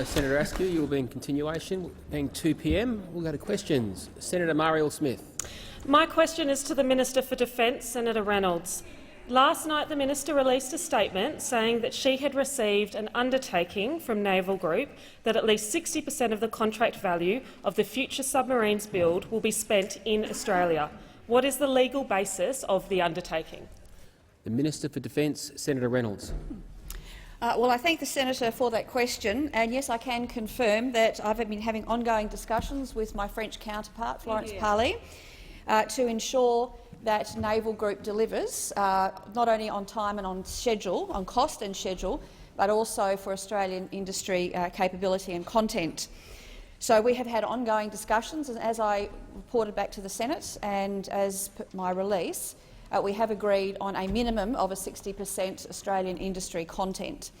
Senator Askew, you will be in continuation. Being 2 p.m, we'll go to questions. Senator Marielle Smith. My question is to the Minister for Defence, Senator Reynolds. Last night the minister released a statement saying that she had received an undertaking from Naval Group that at least 60% of the contract value of the future submarines build will be spent in Australia. What is the legal basis of the undertaking? The Minister for Defence, Senator Reynolds. Well, I thank the senator for that question, and yes, I can confirm that I've been having ongoing discussions with my French counterpart, Florence Parly, to ensure that Naval Group delivers not only on time and on schedule, on cost and schedule, but also for Australian industry capability and content. So we have had ongoing discussions, and as I reported back to the Senate and as per my release, we have agreed on a minimum of a 60% Australian industry content.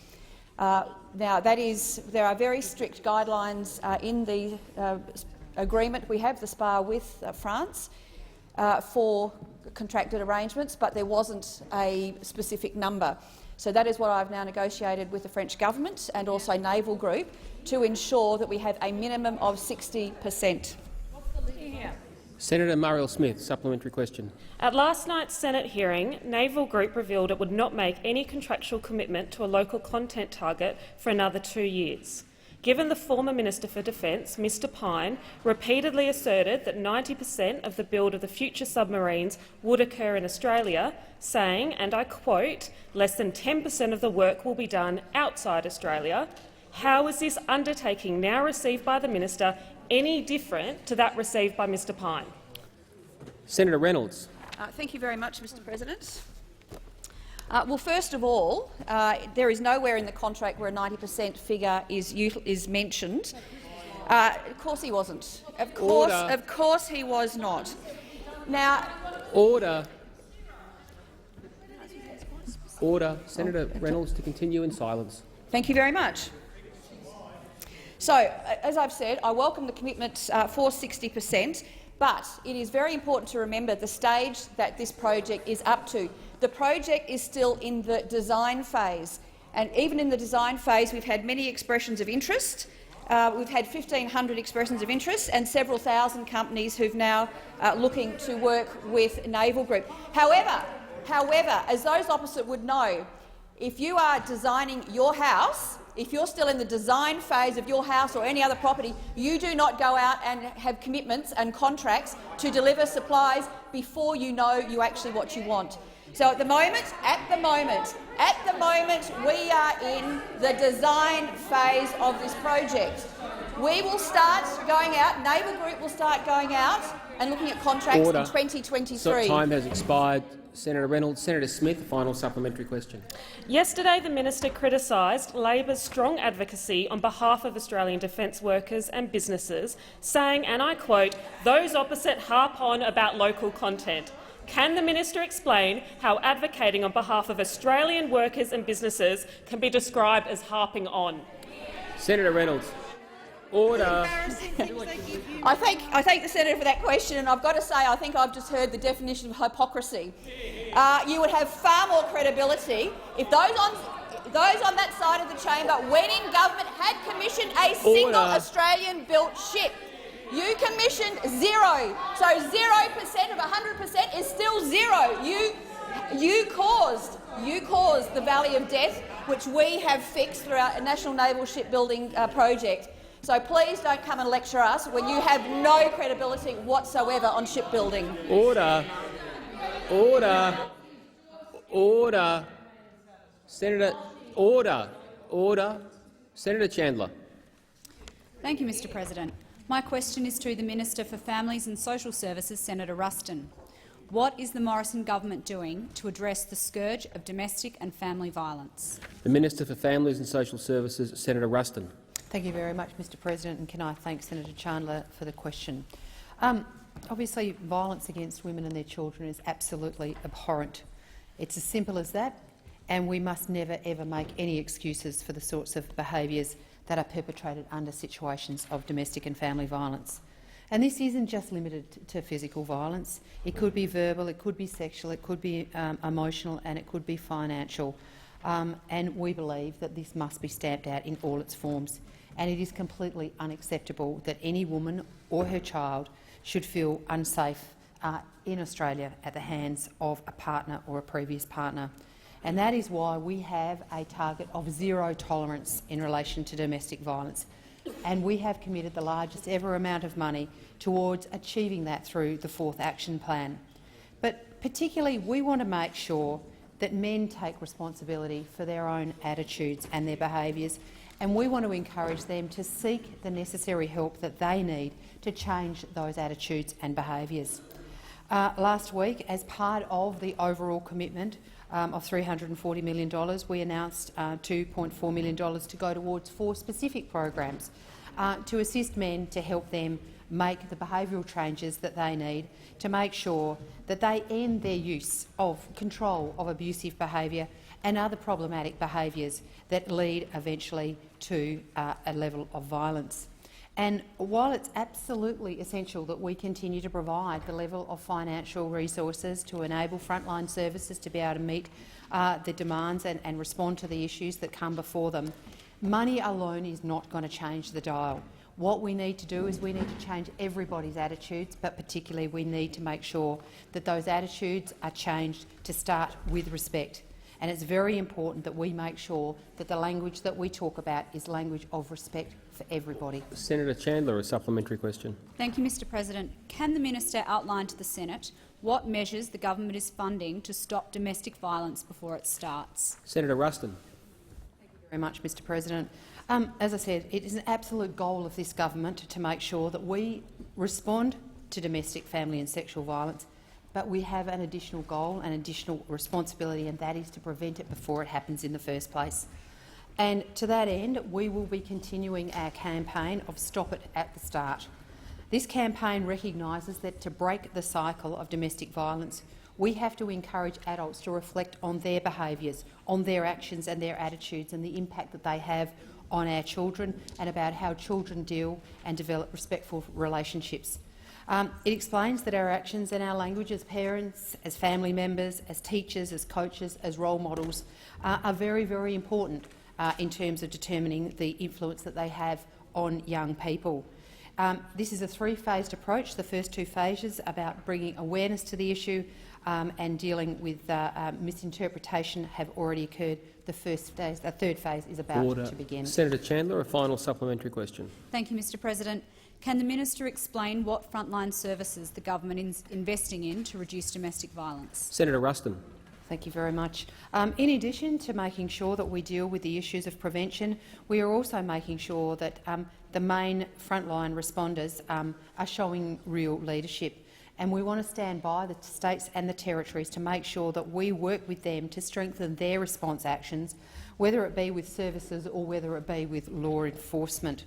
Now, there are very strict guidelines in the agreement we have, the SPA with France, for contracted arrangements, but there wasn't a specific number. So that is what I've now negotiated with the French government and also Naval Group to ensure that we have a minimum of 60%. Senator Marielle Smith, supplementary question. At last night's Senate hearing, Naval Group revealed it would not make any contractual commitment to a local content target for another 2 years. Given the former Minister for Defence, Mr Pyne, repeatedly asserted that 90% of the build of the future submarines would occur in Australia, saying, and I quote, less than 10% of the work will be done outside Australia, how is this undertaking now received by the minister any different to that received by Mr Pyne? Senator Reynolds. Thank you very much, Mr President. Well, first of all, there is nowhere in the contract where a 90% figure is mentioned. Of course he wasn't. Of course he was not. Now, Order. Senator Reynolds to continue in silence. Thank you very much. So, as I've said, I welcome the commitment for 60%, but it is very important to remember the stage that this project is up to. The project is still in the design phase, and even in the design phase we've had many expressions of interest. We've had 1,500 expressions of interest and several thousand companies who've now looking to work with Naval Group. However, as those opposite would know, if you are designing your house, if you're still in the design phase of your house or any other property, you do not go out and have commitments and contracts to deliver supplies before you know actually what you want. So at the moment, we are in the design phase of this project. We will start going out, Naval Group will start going out and looking at contracts in 2023. So time has expired. Senator Reynolds. Senator Smith, final supplementary question. Yesterday the minister criticised Labor's strong advocacy on behalf of Australian defence workers and businesses, saying, and I quote, those opposite harp on about local content. Can the minister explain how advocating on behalf of Australian workers and businesses can be described as harping on? Senator Reynolds. Order. I thank the senator for that question, and I've got to say I think I've just heard the definition of hypocrisy. You would have far more credibility if those on that side of the chamber, when in government, had commissioned a single Australian-built ship. You commissioned zero, so 0% of 100% is still zero. You caused the Valley of Death, which we have fixed through our National Naval Shipbuilding project. So please don't come and lecture us when you have no credibility whatsoever on shipbuilding. Order. Senator. Order. Senator Chandler. Thank you, Mr President. My question is to the Minister for Families and Social Services, Senator Ruston. What is the Morrison government doing to address the scourge of domestic and family violence? The Minister for Families and Social Services, Senator Ruston. Thank you very much, Mr President, and can I thank Senator Chandler for the question. Obviously, violence against women and their children is absolutely abhorrent. It's as simple as that, and we must never ever make any excuses for the sorts of behaviours that are perpetrated under situations of domestic and family violence. And this isn't just limited to physical violence. It could be verbal, it could be sexual, it could be emotional, and it could be financial. And we believe that this must be stamped out in all its forms. and it is completely unacceptable that any woman or her child should feel unsafe in Australia at the hands of a partner or a previous partner. And that is why we have a target of zero tolerance in relation to domestic violence. And we have committed the largest ever amount of money towards achieving that through the 4th Action Plan. But particularly, we want to make sure that men take responsibility for their own attitudes and their behaviours, and we want to encourage them to seek the necessary help that they need to change those attitudes and behaviours. Last week, as part of the overall commitment of $340 million, we announced $2.4 million to go towards 4 specific programs to assist men, to help them make the behavioural changes that they need to make sure that they end their use of control of abusive behaviour and other problematic behaviours that lead eventually to a level of violence. And while it's absolutely essential that we continue to provide the level of financial resources to enable frontline services to be able to meet the demands and respond to the issues that come before them, money alone is not going to change the dial. What we need to do is we need to change everybody's attitudes, but particularly we need to make sure that those attitudes are changed to start with respect. And it's very important that we make sure that the language that we talk about is language of respect for everybody. Senator Chandler, a supplementary question. Thank you, Mr President. Can the minister outline to the Senate what measures the government is funding to stop domestic violence before it starts? Senator Ruston. Thank you very much, Mr President. As I said, it is an absolute goal of this government to make sure that we respond to domestic, family and sexual violence, but we have an additional goal, an additional responsibility, and that is to prevent it before it happens in the first place. And to that end, we will be continuing our campaign of Stop It at the Start. This campaign recognises that to break the cycle of domestic violence, we have to encourage adults to reflect on their behaviours, on their actions and their attitudes and the impact that they have on our children and about how children deal and develop respectful relationships. It explains that our actions and our language as parents, as family members, as teachers, as coaches, as role models are very, very important in terms of determining the influence that they have on young people. This is a 3-phased approach. The first 2 phases about bringing awareness to the issue and dealing with misinterpretation have already occurred. The third phase is about to begin. Senator Chandler, a final supplementary question. Thank you, Mr President. Can the minister explain what frontline services the government is investing in to reduce domestic violence? Senator Ruston. Thank you very much. In addition to making sure that we deal with the issues of prevention, we are also making sure that the main frontline responders are showing real leadership. And we want to stand by the states and the territories to make sure that we work with them to strengthen their response actions, whether it be with services or whether it be with law enforcement.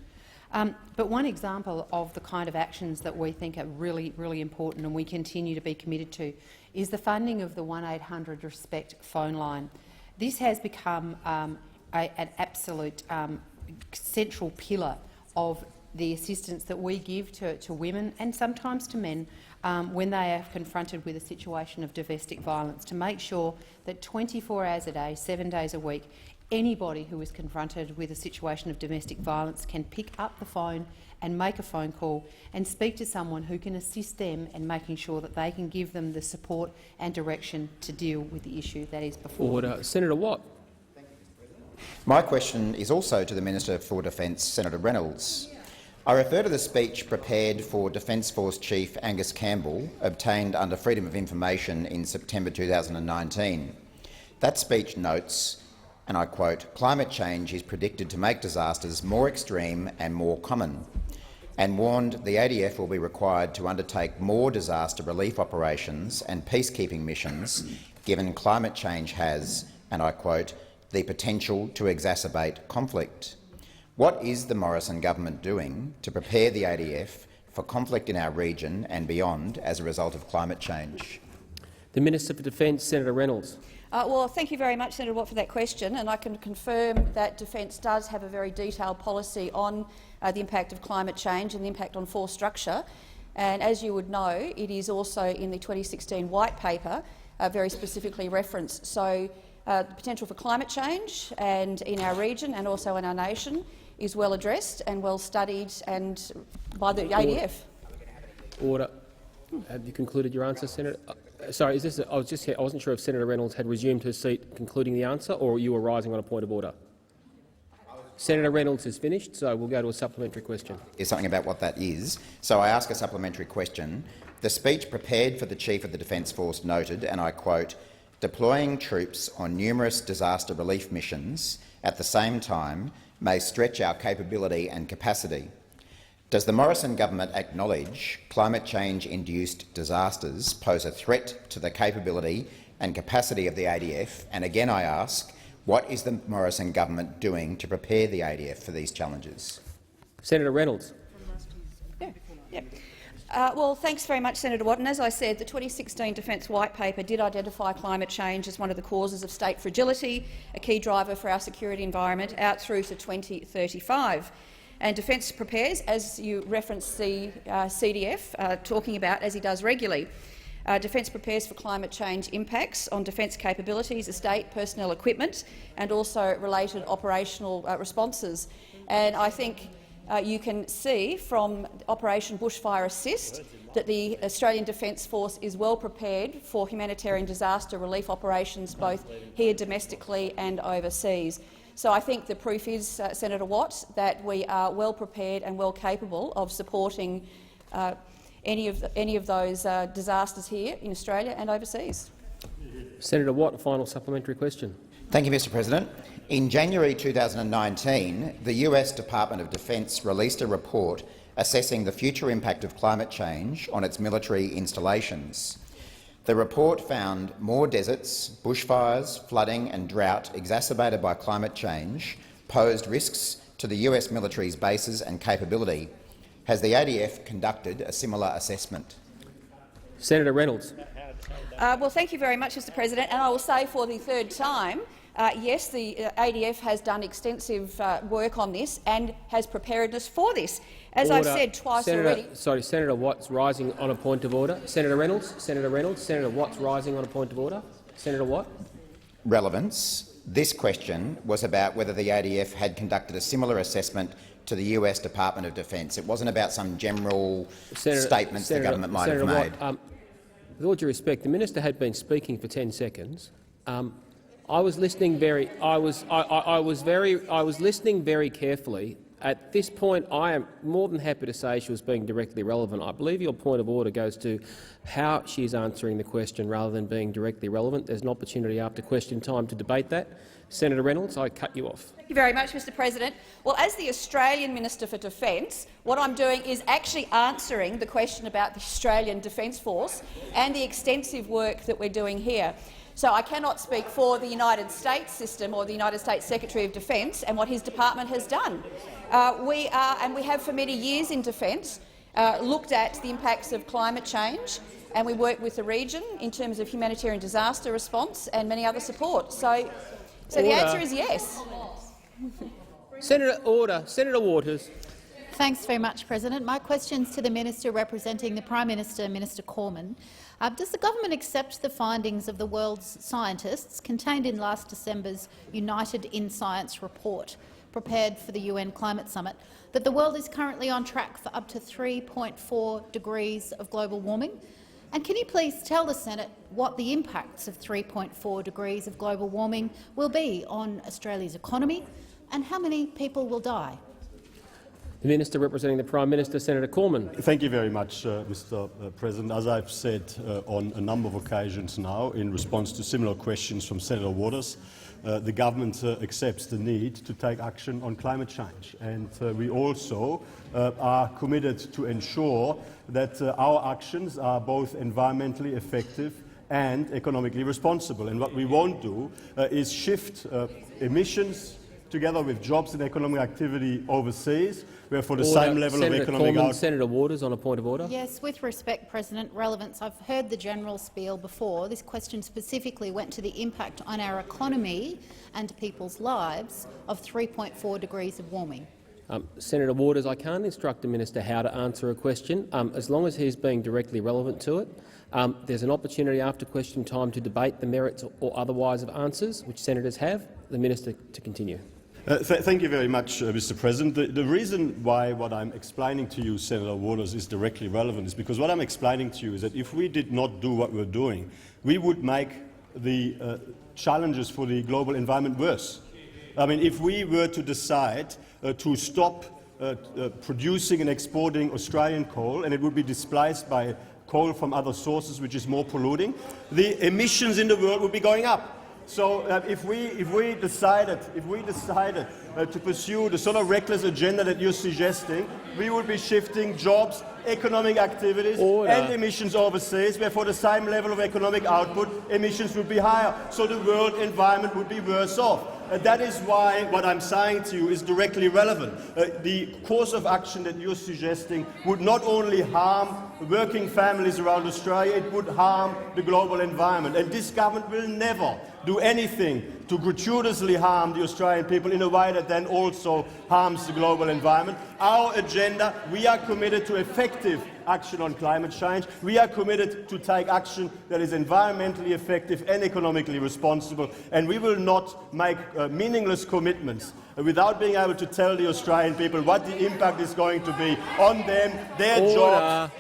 But one example of the kind of actions that we think are really, really important and we continue to be committed to is the funding of the 1800 RESPECT phone line. This has become an absolute central pillar of the assistance that we give to women and sometimes to men when they are confronted with a situation of domestic violence, to make sure that 24 hours a day, 7 days a week, anybody who is confronted with a situation of domestic violence can pick up the phone and make a phone call and speak to someone who can assist them in making sure that they can give them the support and direction to deal with the issue that is before them. Senator Watt. My question is also to the Minister for Defence, Senator Reynolds. I refer to the speech prepared for Defence Force Chief Angus Campbell, obtained under Freedom of Information in September 2019. That speech notes, and I quote, "Climate change is predicted to make disasters more extreme and more common," and warned the ADF will be required to undertake more disaster relief operations and peacekeeping missions, given climate change has, and I quote, "the potential to exacerbate conflict." What is the Morrison government doing to prepare the ADF for conflict in our region and beyond as a result of climate change? The Minister for Defence, Senator Reynolds. Well, thank you very much, Senator Watt, for that question, and I can confirm that Defence does have a very detailed policy on the impact of climate change and the impact on force structure. And as you would know, it is also in the 2016 White Paper very specifically referenced. So the potential for climate change and in our region and also in our nation is well addressed and well studied and by the ADF. Order. Have you concluded your answer, Senator? Sorry, is this? I wasn't sure if Senator Reynolds had resumed her seat, concluding the answer, or you were rising on a point of order. Senator Reynolds is finished, so we'll go to a supplementary question. Is something about what that is. So I ask a supplementary question. The speech prepared for the Chief of the Defence Force noted, and I quote, "Deploying troops on numerous disaster relief missions at the same time may stretch our capability and capacity." Does the Morrison government acknowledge climate change-induced disasters pose a threat to the capability and capacity of the ADF? And again I ask, what is the Morrison government doing to prepare the ADF for these challenges? Senator Reynolds. Well, thanks very much, Senator Watt. And as I said, the 2016 Defence White Paper did identify climate change as one of the causes of state fragility, a key driver for our security environment out through to 2035. And Defence prepares, as you referenced the CDF talking about, as he does regularly. Defence prepares for climate change impacts on defence capabilities, estate, personnel, equipment, and also related operational responses. And I think you can see from Operation Bushfire Assist that the Australian Defence Force is well prepared for humanitarian disaster relief operations both here domestically and overseas. So I think the proof is, Senator Watt, that we are well prepared and well capable of supporting any of those disasters here in Australia and overseas. Senator Watt, a final supplementary question. Thank you, Mr President. In January 2019, the US Department of Defence released a report assessing the future impact of climate change on its military installations. The report found more deserts, bushfires, flooding and drought exacerbated by climate change posed risks to the US military's bases and capability. Has the ADF conducted a similar assessment? Senator Reynolds. Well, thank you very much, Mr President. And I will say for the third time, yes, the ADF has done extensive work on this and has preparedness for this. As I've said twice already— Sorry, Senator Watt's rising on a point of order. Senator Reynolds. Senator Watt's rising on a point of order. Senator Watt. Relevance. This question was about whether the ADF had conducted a similar assessment to the US Department of Defence. It wasn't about some general statements the government might have made. Watt, with all due respect, the minister had been speaking for 10 seconds. I was listening very. I was listening very carefully. At this point, I am more than happy to say she was being directly relevant. I believe your point of order goes to how she is answering the question rather than being directly relevant. There's an opportunity after question time to debate that. Senator Reynolds, I cut you off. Thank you very much, Mr President. Well, as the Australian Minister for Defence, what I'm doing is actually answering the question about the Australian Defence Force and the extensive work that we're doing here. So I cannot speak for the United States system or the United States Secretary of Defence and what his department has done. We have for many years in defence looked at the impacts of climate change, and we work with the region in terms of humanitarian disaster response and many other support. So the answer is yes. Senator Waters. Thanks very much, President. My question is to the Minister representing the Prime Minister, Minister Cormann. Does the government accept the findings of the world's scientists contained in last December's United in Science report, prepared for the UN Climate Summit, that the world is currently on track for up to 3.4 degrees of global warming? And can you please tell the Senate what the impacts of 3.4 degrees of global warming will be on Australia's economy and how many people will die? The Minister representing the Prime Minister, Senator Cormann. Thank you very much, Mr President. As I've said on a number of occasions now in response to similar questions from Senator Waters, the government accepts the need to take action on climate change, and we also are committed to ensure that our actions are both environmentally effective and economically responsible. And what we won't do is shift emissions together with jobs and economic activity overseas, where for the same level of economic output— Senator Waters on a point of order. Yes, with respect, President, relevance. I've heard the general spiel before. This question specifically went to the impact on our economy and people's lives of 3.4 degrees of warming. Senator Waters, I can't instruct the minister how to answer a question. As long as he's being directly relevant to it, there's an opportunity after question time to debate the merits or otherwise of answers, which senators have. The minister to continue. Thank you very much, Mr. President. The reason why what I'm explaining to you, Senator Waters, is directly relevant is because what I'm explaining to you is that if we did not do what we're doing, we would make the challenges for the global environment worse. I mean, if we were to decide to stop producing and exporting Australian coal, and it would be displaced by coal from other sources which is more polluting, the emissions in the world would be going up. So if we decided to pursue the sort of reckless agenda that you're suggesting, we would be shifting jobs, economic activities and emissions overseas, where for the same level of economic output, emissions would be higher. So the world environment would be worse off. That is why what I'm saying to you is directly relevant. The course of action that you're suggesting would not only harm working families around Australia, it would harm the global environment. And this government will never do anything to gratuitously harm the Australian people in a way that then also harms the global environment. Our agenda, we are committed to effective action on climate change. We are committed to take action that is environmentally effective and economically responsible, and we will not make meaningless commitments without being able to tell the Australian people what the impact is going to be on them, their jobs,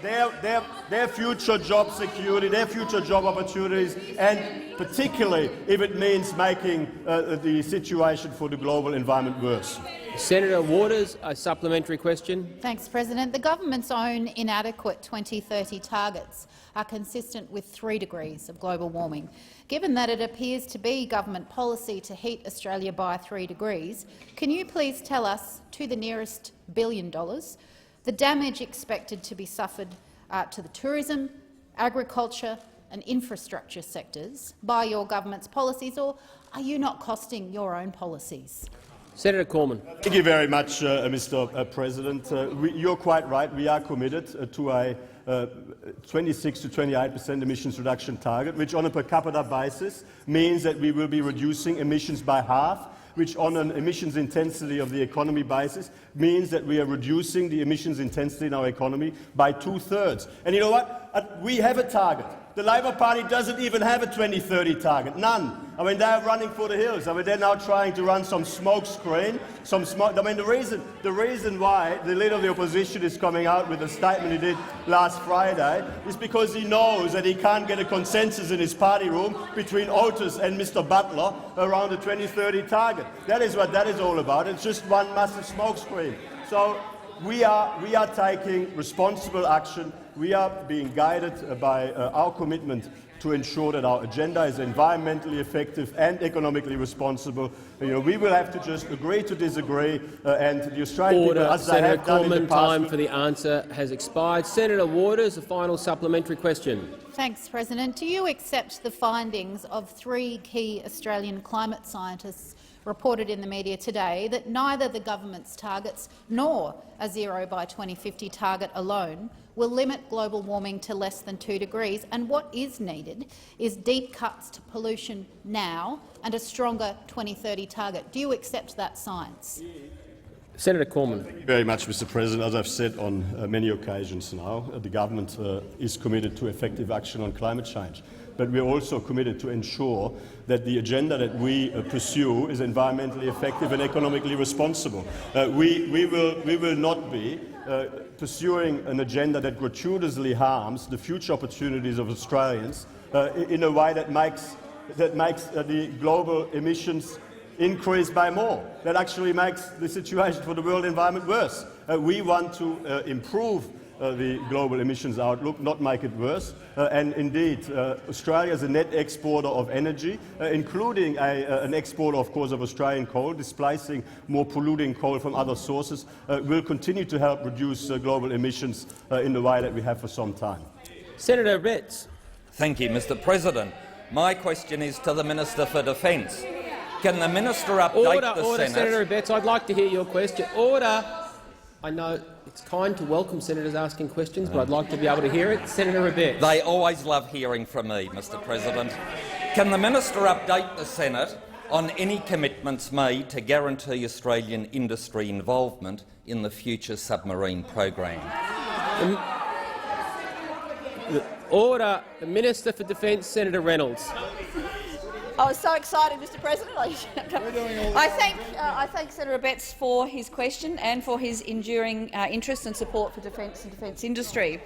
their future job security, their future job opportunities, and particularly if it means making the situation for the global environment worse. Senator Waters, a supplementary question. Thanks, President. The government's own inadequate 2030 targets are consistent with 3 degrees of global warming. Given that it appears to be government policy to heat Australia by 3 degrees, can you please tell us, to the nearest $1 billion, the damage expected to be suffered to the tourism, agriculture and infrastructure sectors by your government's policies, or are you not costing your own policies? Senator Cormann. Thank you very much, Mr. President. You're quite right. We are committed to a 26 to 28% emissions reduction target, which on a per capita basis means that we will be reducing emissions by half, which on an emissions intensity of the economy basis means that we are reducing the emissions intensity in our economy by 2/3. And you know what? We have a target. The Labor Party doesn't even have a 2030 target, none. I mean, they're running for the hills. I mean, they're now trying to run some smoke screen, some smoke. I mean, the reason why the Leader of the Opposition is coming out with the statement he did last Friday is because he knows that he can't get a consensus in his party room between Otis and Mr. Butler around the 2030 target. That is what that is all about. It's just one massive smoke screen. So we are taking responsible action. We are being guided by our commitment to ensure that our agenda is environmentally effective and economically responsible. You know, we will have to just agree to disagree, and the Australian people, as they have done in the past. Time for the answer has expired. Senator Waters, a final supplementary question. Thanks, President. Do you accept the findings of 3 key Australian climate scientists reported in the media today that neither the government's targets nor a 0 by 2050 target alone will limit global warming to less than 2 degrees, and what is needed is deep cuts to pollution now and a stronger 2030 target? Do you accept that science? Senator Cormann. Thank you very much, Mr. President. As I've said on many occasions now, the government is committed to effective action on climate change. But we're also committed to ensure that the agenda that we pursue is environmentally effective and economically responsible. We will not be pursuing an agenda that gratuitously harms the future opportunities of Australians in a way that makes the global emissions increase by more. That actually makes the situation for the world environment worse. We want to improve the global emissions outlook, not make it worse. And indeed, Australia is a net exporter of energy, including an exporter, of course, of Australian coal, displacing more polluting coal from other sources, will continue to help reduce global emissions in the way that we have for some time. Senator Betts. Thank you, Mr. President. My question is to the Minister for Defence. Can the Minister update the Senate? Senator Betts, I'd like to hear your question. Order. I know it's kind to welcome senators asking questions, but I'd like to be able to hear it. Senator Abetz. They always love hearing from me, Mr. President. Can the Minister update the Senate on any commitments made to guarantee Australian industry involvement in the future submarine program? Order. The Minister for Defence, Senator Reynolds. I was so excited, Mr. President. I thank Senator Abetz for his question and for his enduring interest and support for defence and defence industry.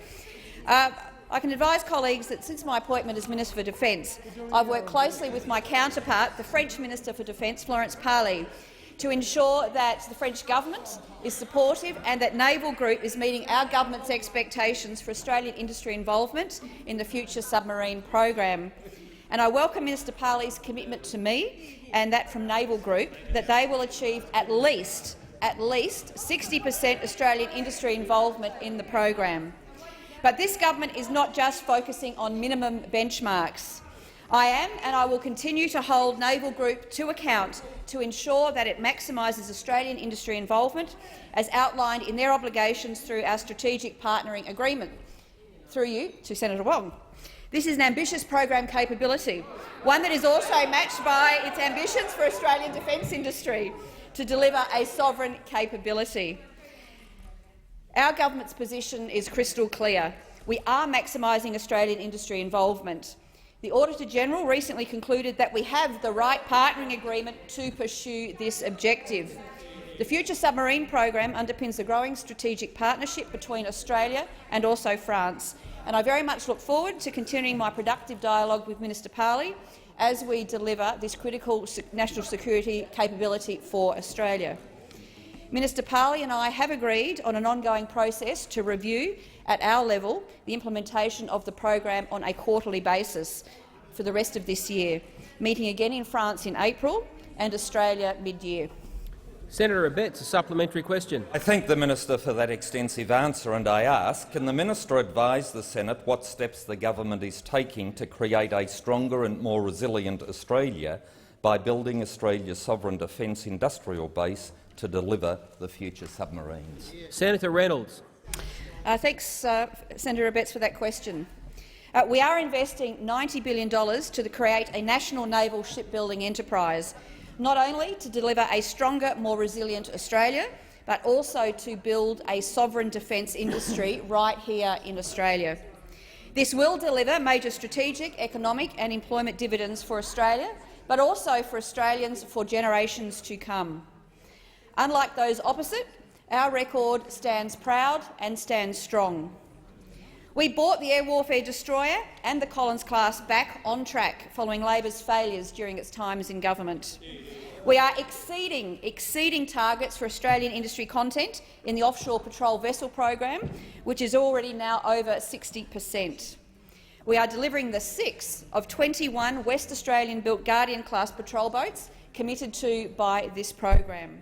I can advise colleagues that since my appointment as Minister for Defence, I've worked closely with my counterpart, the French Minister for Defence, Florence Parly, to ensure that the French government is supportive and that Naval Group is meeting our government's expectations for Australian industry involvement in the future submarine program. And I welcome Minister Parly's commitment to me and that from Naval Group that they will achieve at least 60% Australian industry involvement in the program. But this government is not just focusing on minimum benchmarks. I am and I will continue to hold Naval Group to account to ensure that it maximises Australian industry involvement as outlined in their obligations through our strategic partnering agreement. Through you to Senator Wong. This is an ambitious program capability, one that is also matched by its ambitions for Australian defence industry to deliver a sovereign capability. Our government's position is crystal clear. We are maximising Australian industry involvement. The Auditor-General recently concluded that we have the right partnering agreement to pursue this objective. The Future Submarine Program underpins a growing strategic partnership between Australia and also France, and I very much look forward to continuing my productive dialogue with Minister Parly as we deliver this critical national security capability for Australia. Minister Parly and I have agreed on an ongoing process to review, at our level, the implementation of the program on a quarterly basis for the rest of this year, meeting again in France in April and Australia mid-year. Senator Abetz, a supplementary question. I thank the Minister for that extensive answer, and I ask, can the Minister advise the Senate what steps the government is taking to create a stronger and more resilient Australia by building Australia's sovereign defence industrial base to deliver the future submarines? Senator Reynolds. Thanks, Senator Abetz, for that question. We are investing $90 billion to create a national naval shipbuilding enterprise, not only to deliver a stronger, more resilient Australia, but also to build a sovereign defence industry right here in Australia. This will deliver major strategic, economic and employment dividends for Australia, but also for Australians for generations to come. Unlike those opposite, our record stands proud and stands strong. We brought the air warfare destroyer and the Collins-class back on track following Labor's failures during its times in government. We are exceeding targets for Australian industry content in the offshore patrol vessel program, which is already now over 60%. We are delivering the 6 of 21 West Australian-built Guardian-class patrol boats committed to by this program.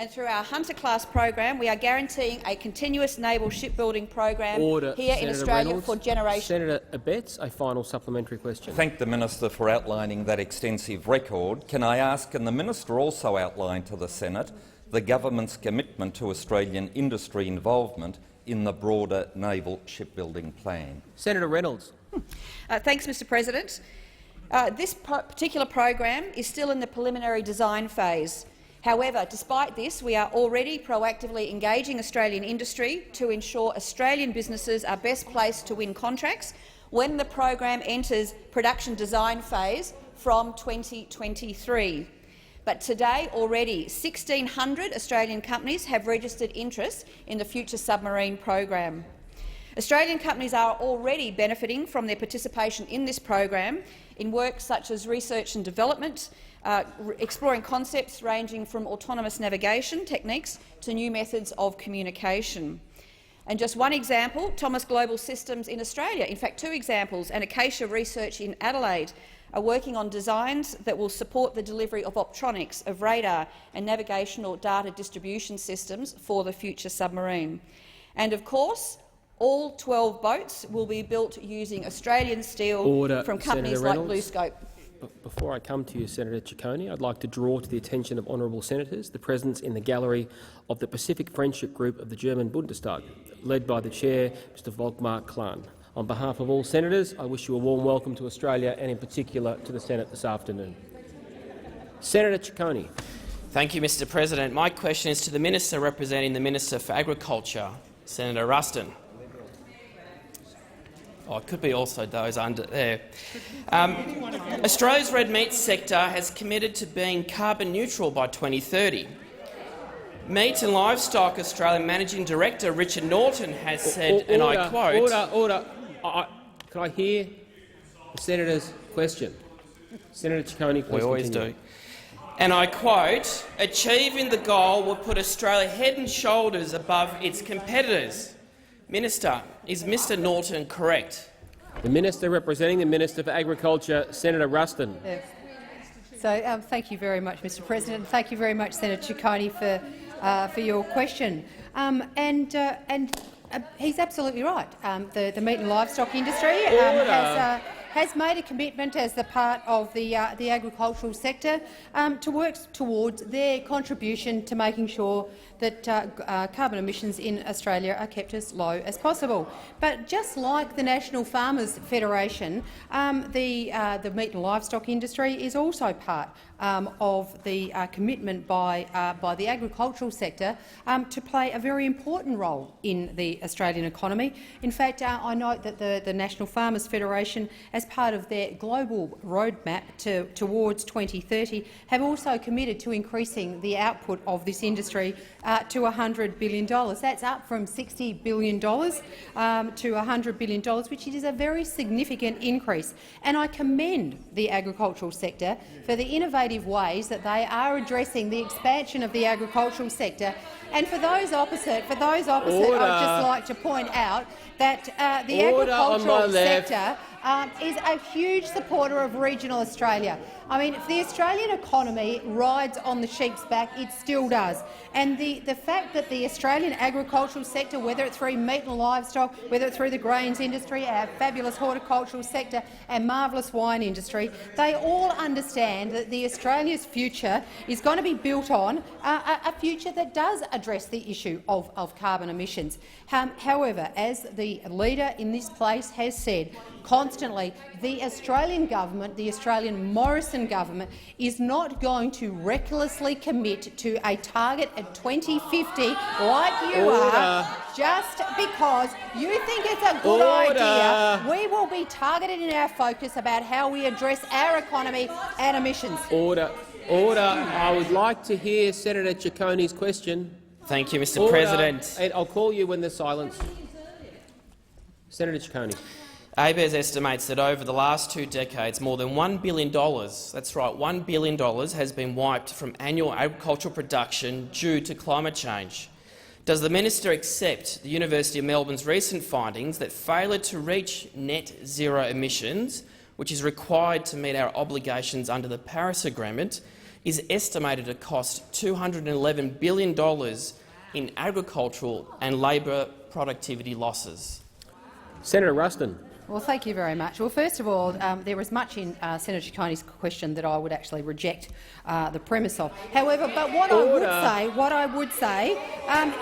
And through our Hunter-class program, we are guaranteeing a continuous naval shipbuilding program here in Australia for generations. Senator Abetz, a final supplementary question. Thank the Minister for outlining that extensive record. Can I ask, can the Minister also outline to the Senate the government's commitment to Australian industry involvement in the broader naval shipbuilding plan? Senator Reynolds. Thanks, Mr. President. This particular program is still in the preliminary design phase. However, despite this, we are already proactively engaging Australian industry to ensure Australian businesses are best placed to win contracts when the program enters production design phase from 2023. But today, already 1,600 Australian companies have registered interest in the Future Submarine program. Australian companies are already benefiting from their participation in this program in work such as research and development, exploring concepts ranging from autonomous navigation techniques to new methods of communication. And just one example, Thomas Global Systems in Australia, in fact 2 examples, and Acacia Research in Adelaide are working on designs that will support the delivery of optronics, of radar and navigational data distribution systems for the future submarine. And of course, all 12 boats will be built using Australian steel from companies like BlueScope. Before I come to you, Senator Ciccone, I'd like to draw to the attention of honourable senators the presence in the gallery of the Pacific Friendship Group of the German Bundestag, led by the Chair, Mr Volkmar Klan. On behalf of all senators, I wish you a warm welcome to Australia and in particular to the Senate this afternoon. Senator Ciccone. Thank you, Mr President. My question is to the Minister representing the Minister for Agriculture, Senator Ruston. it could be also those under there. Australia's red meat sector has committed to being carbon neutral by 2030. Meat and Livestock Australia Managing Director Richard Norton has said, and I quote— Order. Can I hear the senator's question? Senator Ciccone, please. We always continue. do. And I quote, "Achieving the goal will put Australia head and shoulders above its competitors." Minister, is Mr Norton correct? The Minister representing the Minister for Agriculture, Senator Ruston. So, thank you very much, Mr President. Thank you very much, Senator Ciccone, for your question. He's absolutely right. The meat and livestock industry has made a commitment as the part of the agricultural sector to work towards their contribution to making sure that carbon emissions in Australia are kept as low as possible. But just like the National Farmers Federation, the meat and livestock industry is also part of the commitment by the agricultural sector to play a very important role in the Australian economy. In fact, I note that the National Farmers Federation, as part of their global roadmap towards 2030, have also committed to increasing the output of this industry to $100 billion. That's up from $60 billion to $100 billion, which is a very significant increase. And I commend the agricultural sector for the innovative ways that they are addressing the expansion of the agricultural sector. And for those opposite, I'd just like to point out that the agricultural sector is a huge supporter of regional Australia. I mean, if the Australian economy rides on the sheep's back, it still does. And the fact that the Australian agricultural sector, whether it's through meat and livestock, whether it's through the grains industry, our fabulous horticultural sector and marvellous wine industry, they all understand that the Australia's future is going to be built on a future that does address the issue of carbon emissions. However, as the leader in this place has said constantly, the Australian government, the Australian Morrison government, is not going to recklessly commit to a target at 2050 like you are, just because you think it's a good idea. We will be targeted in our focus about how we address our economy and emissions. Order. I would like to hear Senator Ciccone's question. Thank you, Mr President. And I'll call you when there's silence. Senator Ciccone. ABARES estimates that over the last 2 decades, more than $1 billion, that's right, $1 billion has been wiped from annual agricultural production due to climate change. Does the minister accept the University of Melbourne's recent findings that failure to reach net zero emissions, which is required to meet our obligations under the Paris Agreement, is estimated to cost $211 billion in agricultural and labour productivity losses? Senator Ruston. Well, thank you very much. Well, first of all, there was much in Senator Ciccone's question that I would actually reject the premise of. However, but what I would say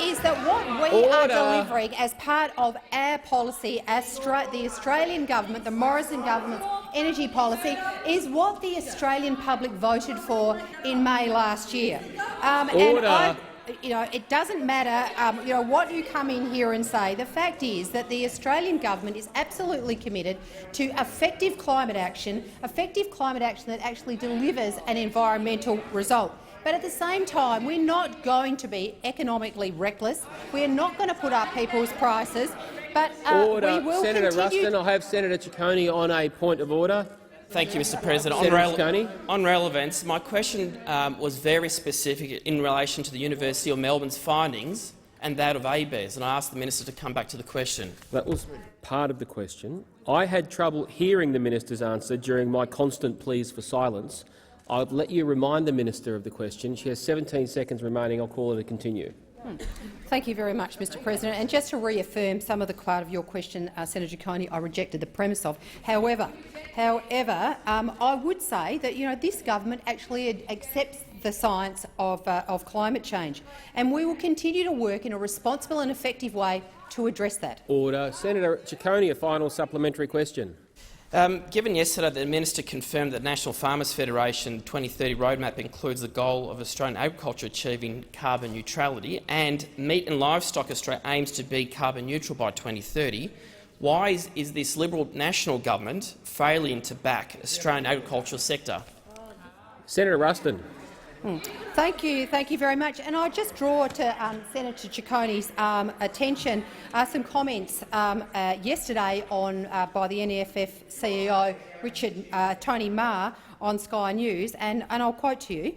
is that what we are delivering as part of our policy, the Australian government, the Morrison government's energy policy, is what the Australian public voted for in May last year. It doesn't matter what you come in here and say. The fact is that the Australian government is absolutely committed to effective climate action that actually delivers an environmental result. But at the same time, we're not going to be economically reckless. We're not going to put up people's prices. But we will Senator continue. Ruston, I'll have Senator Ciccone on a point of order. Thank you, Mr President. On relevance, my question was very specific in relation to the University of Melbourne's findings and that of ABARES, and I asked the minister to come back to the question. That was part of the question. I had trouble hearing the minister's answer during my constant pleas for silence. I'll let you remind the minister of the question. She has 17 seconds remaining. I'll call her to continue. Thank you very much, Mr President. And just to reaffirm some of the part of your question, Senator Ciccone, I rejected the premise of. However, I would say that this government actually accepts the science of climate change, and we will continue to work in a responsible and effective way to address that. Order. Senator Ciccone, a final supplementary question. Given yesterday that the minister confirmed that the National Farmers Federation 2030 roadmap includes the goal of Australian agriculture achieving carbon neutrality and Meat and Livestock Australia aims to be carbon neutral by 2030, Why is this Liberal National Government failing to back Australian agricultural sector? Senator Ruston. Thank you very much. And I just draw to Senator Cicconi's attention some comments yesterday by the NEFF CEO Tony Marr on Sky News, and I'll quote to you.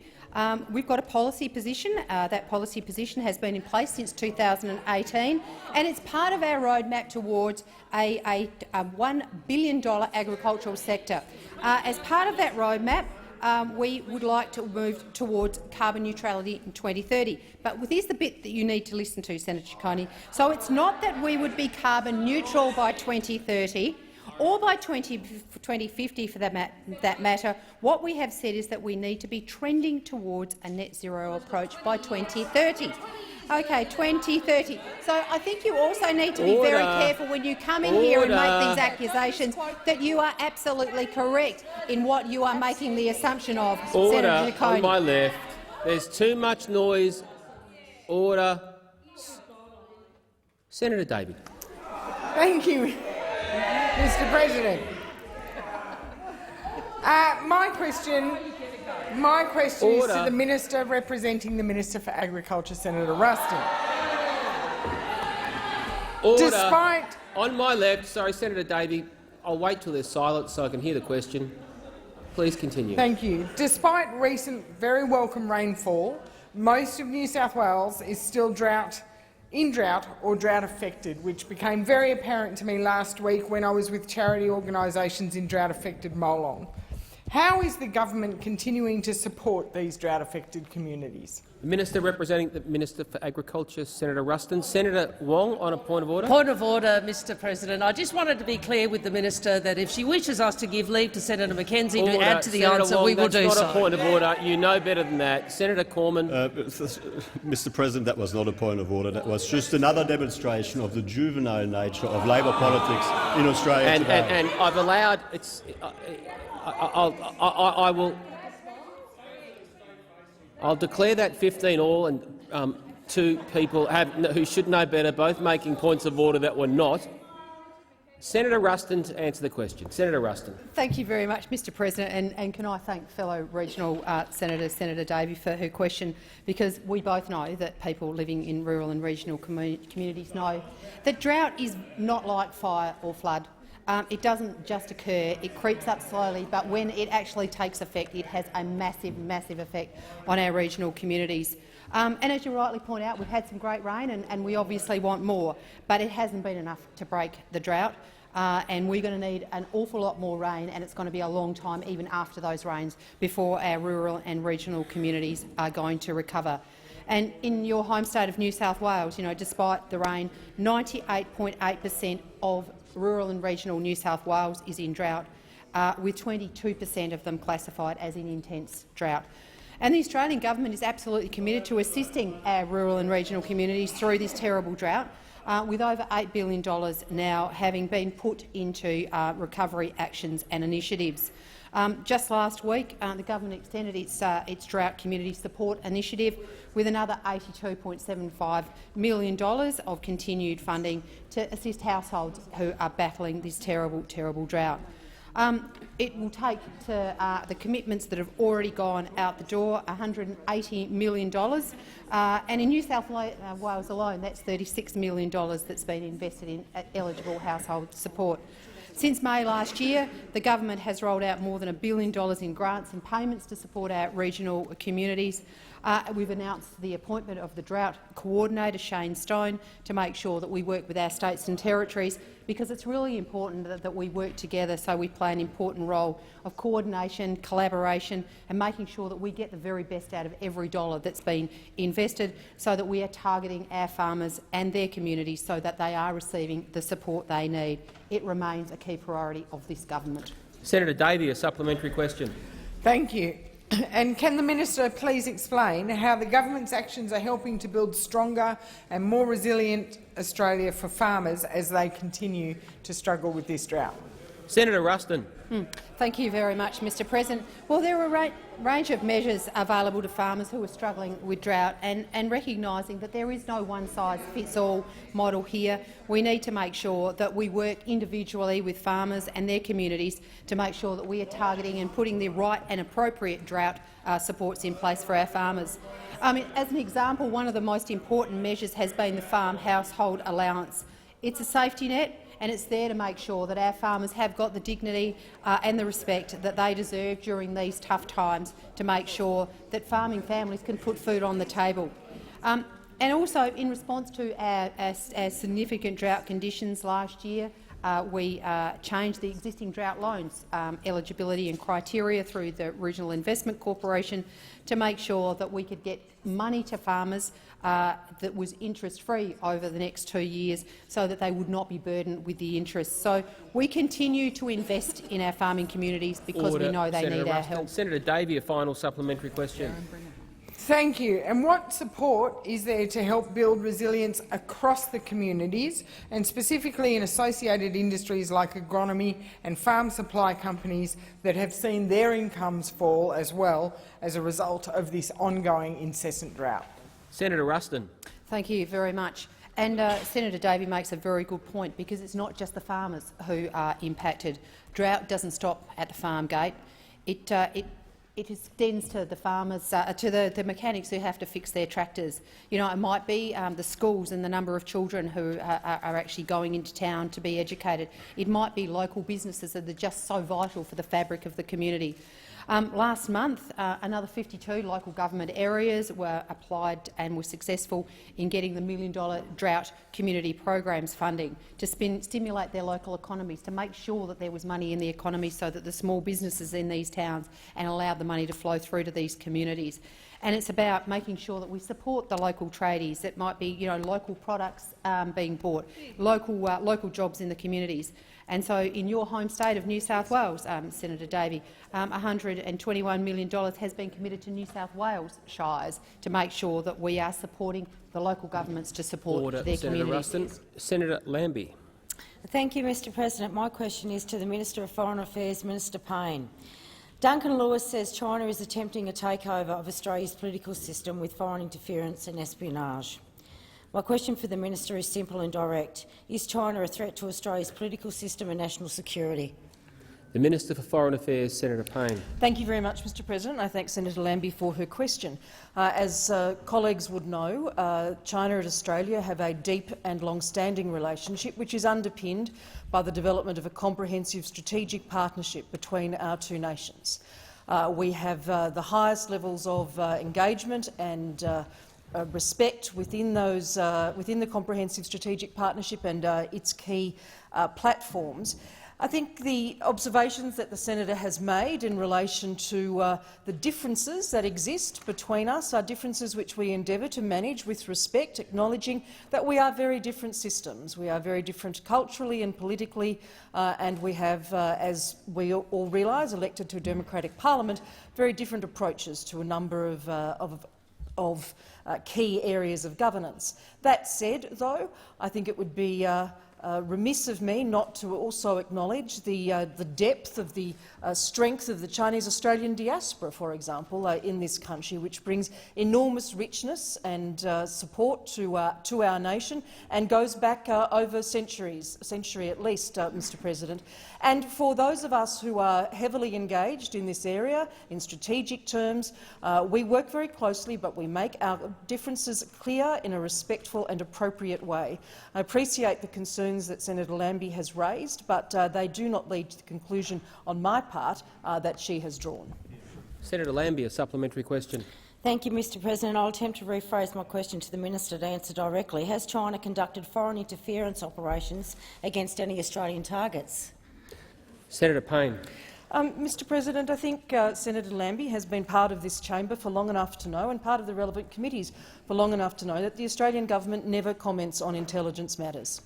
We've got a policy position. That policy position has been in place since 2018, and it's part of our roadmap towards a $1 billion agricultural sector. As part of that roadmap, we would like to move towards carbon neutrality in 2030. But here's the bit that you need to listen to, Senator Cicconi. So it's not that we would be carbon neutral by 2030 or by 2050 for that matter. What we have said is that we need to be trending towards a net zero approach by 2030. OK, 2030. So I think you also need to be very careful when you come in here and make these accusations that you are absolutely correct in what you are making the assumption of. Order on my left. There's too much noise. Order. Senator Davey. Thank you, Mr. President. My question is to the Minister representing the Minister for Agriculture, Senator Ruston. Order. On my left, sorry, Senator Davey, I'll wait till there's silence so I can hear the question. Please continue. Thank you. Despite recent very welcome rainfall, most of New South Wales is still in drought or drought affected, which became very apparent to me last week when I was with charity organisations in drought-affected Molong. How is the government continuing to support these drought-affected communities? The Minister representing the Minister for Agriculture, Senator Ruston. Senator Wong, on a point of order. Point of order, Mr. President. I just wanted to be clear with the Minister that if she wishes us to give leave to Senator McKenzie to add to the answer, Wong, we will do so. That's not a point of order. You know better than that. Senator Cormann. Mr. President, that was not a point of order. That was just another demonstration of the juvenile nature of Labor politics in Australia today. And I've allowed. I'll declare that 15 all, and two people who should know better, both making points of order that were not. Senator Ruston to answer the question. Senator Ruston. Thank you very much, Mr. President, and can I thank fellow regional Senator Davey for her question, because we both know that people living in rural and regional communities know that drought is not like fire or flood. It doesn't just occur, it creeps up slowly, but when it actually takes effect, it has a massive, massive effect on our regional communities. And as you rightly point out, we've had some great rain and we obviously want more, but it hasn't been enough to break the drought. And we're going to need an awful lot more rain, and it's going to be a long time, even after those rains, before our rural and regional communities are going to recover. And in your home state of New South Wales, despite the rain, 98.8% of rural and regional New South Wales is in drought, with 22% of them classified as in intense drought. And the Australian government is absolutely committed to assisting our rural and regional communities through this terrible drought, with over $8 billion now having been put into recovery actions and initiatives. Just last week, the government extended its Drought Community Support Initiative with another $82.75 million of continued funding to assist households who are battling this terrible, terrible drought. It will take to the commitments that have already gone out the door $180 million, and in New South Wales alone, that's $36 million that's been invested in eligible household support. Since May last year, the government has rolled out more than $1 billion in grants and payments to support our regional communities. We've announced the appointment of the Drought Coordinator, Shane Stone, to make sure that we work with our states and territories, because it's really important that we work together, so we play an important role of coordination, collaboration and making sure that we get the very best out of every dollar that's been invested, so that we are targeting our farmers and their communities so that they are receiving the support they need. It remains a key priority of this government. Senator Davey, a supplementary question. Thank you. And can the Minister please explain how the government's actions are helping to build stronger and more resilient Australia for farmers as they continue to struggle with this drought? Senator Ruston. Thank you very much, Mr President. Well, there are a range of measures available to farmers who are struggling with drought, and recognising that there is no one-size-fits-all model here. We need to make sure that we work individually with farmers and their communities to make sure that we are targeting and putting the right and appropriate drought supports in place for our farmers. As an example, one of the most important measures has been the Farm Household Allowance. It's a safety net, and it's there to make sure that our farmers have got the dignity and the respect that they deserve during these tough times, to make sure that farming families can put food on the table. And also, in response to our significant drought conditions last year, we changed the existing drought loans eligibility and criteria through the Regional Investment Corporation to make sure that we could get money to farmers that was interest-free over the next 2 years, so that they would not be burdened with the interest. So we continue to invest in our farming communities because we know they need our help. Senator Davey, a final supplementary question. Thank you. And what support is there to help build resilience across the communities, and specifically in associated industries like agronomy and farm supply companies that have seen their incomes fall as well as a result of this ongoing incessant drought? Senator Ruston. Thank you very much. And Senator Davey makes a very good point, because it's not just the farmers who are impacted. Drought doesn't stop at the farm gate. It extends to the farmers, to the mechanics who have to fix their tractors. You know, it might be the schools and the number of children who are actually going into town to be educated. It might be local businesses that are just so vital for the fabric of the community. Last month, another 52 local government areas were applied and were successful in getting the $1 million drought community programs funding to stimulate their local economies, to make sure that there was money in the economy so that the small businesses in these towns and allowed the money to flow through to these communities. And it's about making sure that we support the local tradies. It might be, local products being bought, local jobs in the communities. And so, in your home state of New South Wales, Senator Davey, $121 million has been committed to New South Wales shires to make sure that we are supporting the local governments to support their communities. Ruston. Senator Lambie. Thank you, Mr President. My question is to the Minister of Foreign Affairs, Minister Payne. Duncan Lewis says China is attempting a takeover of Australia's political system with foreign interference and espionage. My question for the minister is simple and direct. Is China a threat to Australia's political system and national security? The Minister for Foreign Affairs, Senator Payne. Thank you very much, Mr President. I thank Senator Lambie for her question. As colleagues would know, China and Australia have a deep and long-standing relationship which is underpinned by the development of a comprehensive strategic partnership between our two nations. We have the highest levels of engagement and respect within the comprehensive strategic partnership and its key platforms. I think the observations that the senator has made in relation to the differences that exist between us are differences which we endeavour to manage with respect, acknowledging that we are very different systems. We are very different culturally and politically, and we have, as we all realise, elected to a democratic parliament, very different approaches to a number of key areas of governance. That said, though, I think it would be remiss of me not to also acknowledge the depth of the strength of the Chinese-Australian diaspora, for example, in this country, which brings enormous richness and support to our nation and goes back over centuries, a century at least, Mr President. And for those of us who are heavily engaged in this area, in strategic terms, we work very closely, but we make our differences clear in a respectful and appropriate way. I appreciate the concerns that Senator Lambie has raised, but they do not lead to the conclusion on my part that she has drawn. Senator Lambie, a supplementary question. Thank you, Mr President. I'll attempt to rephrase my question to the minister to answer directly. Has China conducted foreign interference operations against any Australian targets? Senator Payne. Mr President, I think Senator Lambie has been part of this chamber for long enough to know, and part of the relevant committees for long enough to know, that the Australian government never comments on intelligence matters.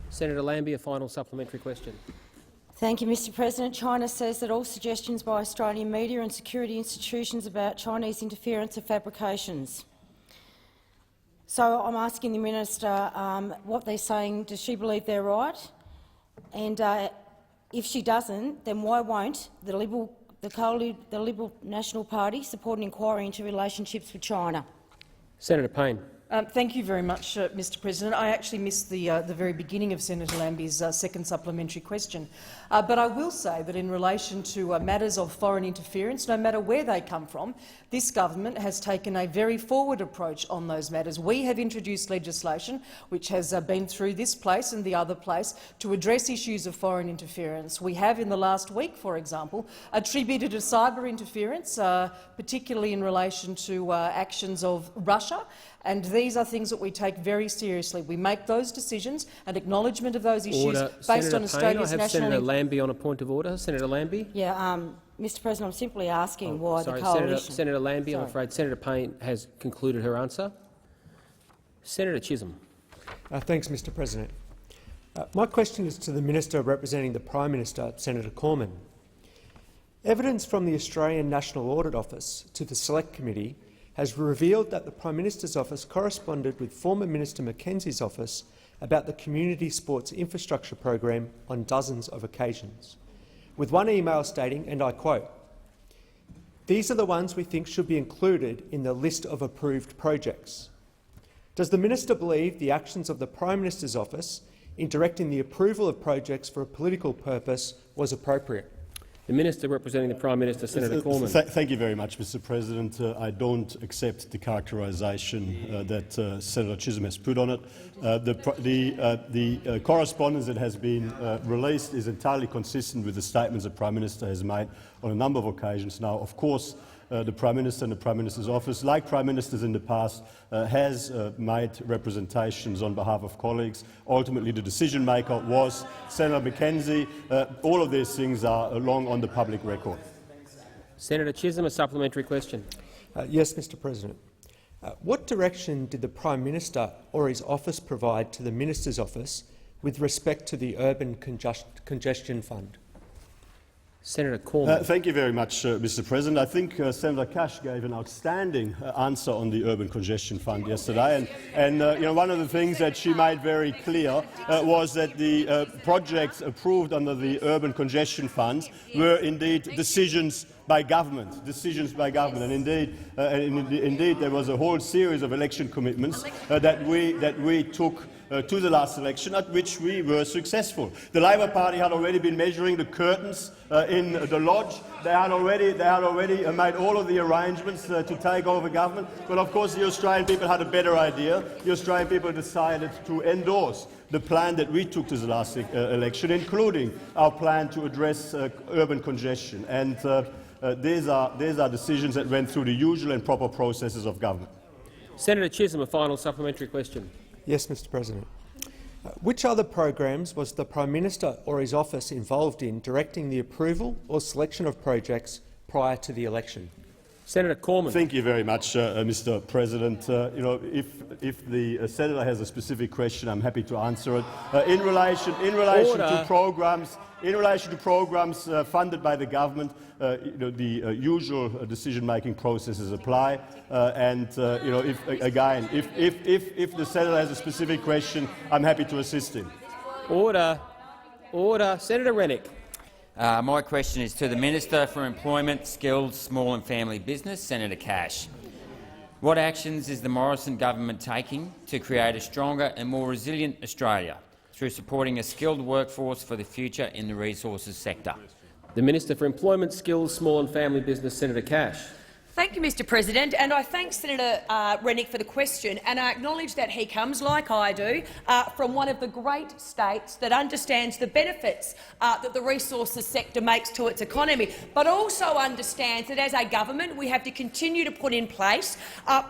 Senator Lambie, a final supplementary question. Thank you, Mr President. China says that all suggestions by Australian media and security institutions about Chinese interference are fabrications. So I'm asking the minister what they're saying. Does she believe they're right? And If she doesn't, then why won't the Liberal National Party support an inquiry into relationships with China? Senator Payne. Thank you very much, Mr President. I actually missed the very beginning of Senator Lambie's second supplementary question. But I will say that in relation to matters of foreign interference, no matter where they come from, this government has taken a very forward approach on those matters. We have introduced legislation which has been through this place and the other place to address issues of foreign interference. We have, in the last week, for example, attributed to cyber interference, particularly in relation to actions of Russia. And these are things that we take very seriously. We make those decisions and acknowledgement of those issues based on Australia's national— I have Senator Lambie on a point of order. Senator Lambie. Yeah, Mr President, I'm simply asking why the coalition— Senator Lambie, I'm afraid Senator Payne has concluded her answer. Senator Chisholm. Thanks, Mr President. My question is to the Minister representing the Prime Minister, Senator Cormann. Evidence from the Australian National Audit Office to the Select Committee has revealed that the Prime Minister's office corresponded with former Minister Mackenzie's office about the Community Sports Infrastructure Program on dozens of occasions, with one email stating, and I quote, "These are the ones we think should be included in the list of approved projects." Does the Minister believe the actions of the Prime Minister's office in directing the approval of projects for a political purpose was appropriate? The Minister representing the Prime Minister, Senator Cormann. Thank you very much, Mr President. I don't accept the characterisation that Senator Chisholm has put on it. The correspondence that has been released is entirely consistent with the statements the Prime Minister has made on a number of occasions now. Of course, the Prime Minister and the Prime Minister's office, like Prime Ministers in the past, has made representations on behalf of colleagues. Ultimately, the decision-maker was Senator Mackenzie. All of these things are long on the public record. Senator Chisholm, a supplementary question. Yes, Mr President. What direction did the Prime Minister or his office provide to the Minister's office with respect to the Urban Congestion Fund? Senator Cormann. Thank you very much, Mr President. I think Senator Cash gave an outstanding answer on the Urban Congestion Fund yesterday, and you know, one of the things that she made very clear was that the projects approved under the Urban Congestion Funds were indeed decisions by government, and indeed there was a whole series of election commitments that we took to the last election, at which we were successful. The Labor Party had already been measuring the curtains in the Lodge. They had already made all of the arrangements to take over government. But of course, the Australian people had a better idea. The Australian people decided to endorse the plan that we took to the last election, including our plan to address urban congestion. And these are decisions that went through the usual and proper processes of government. Senator Chisholm, a final supplementary question. Yes, Mr President. Which other programs was the Prime Minister or his office involved in directing the approval or selection of projects prior to the election? Senator Cormann. Thank you very much, Mr President. You know, if the senator has a specific question, I'm happy to answer it. In relation to programs funded by the government, you know, the usual decision-making processes apply. And you know, if the senator has a specific question, I'm happy to assist him. Order. Senator Rennick. My question is to the Minister for Employment, Skills, Small and Family Business, Senator Cash. What actions is the Morrison government taking to create a stronger and more resilient Australia through supporting a skilled workforce for the future in the resources sector? The Minister for Employment, Skills, Small and Family Business, Senator Cash. Thank you, Mr President, and I thank Senator Rennick for the question, and I acknowledge that he comes, like I do, from one of the great states that understands the benefits that the resources sector makes to its economy, but also understands that as a government we have to continue to put in place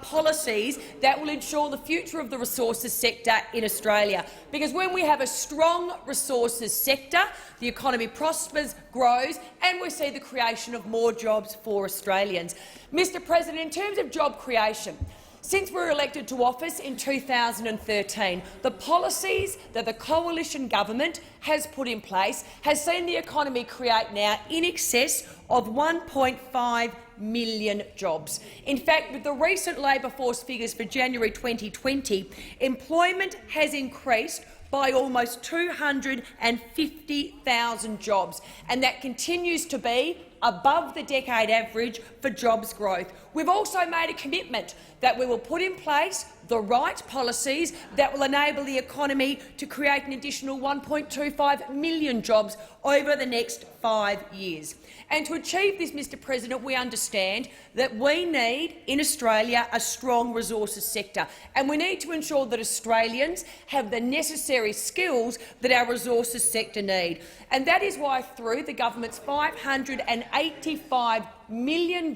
policies that will ensure the future of the resources sector in Australia. Because when we have a strong resources sector, the economy prospers, grows, and we see the creation of more jobs for Australians. Mr President, in terms of job creation, since we were elected to office in 2013, the policies that the coalition government has put in place has seen the economy create now in excess of 1.5 million jobs. In fact, with the recent labour force figures for January 2020, employment has increased by almost 250,000 jobs, and that continues to be above the decade average for jobs growth. We've also made a commitment that we will put in place the right policies that will enable the economy to create an additional 1.25 million jobs over the next 5 years. And to achieve this, Mr President, we understand that we need in Australia a strong resources sector, and we need to ensure that Australians have the necessary skills that our resources sector need. And that is why, through the government's $585 million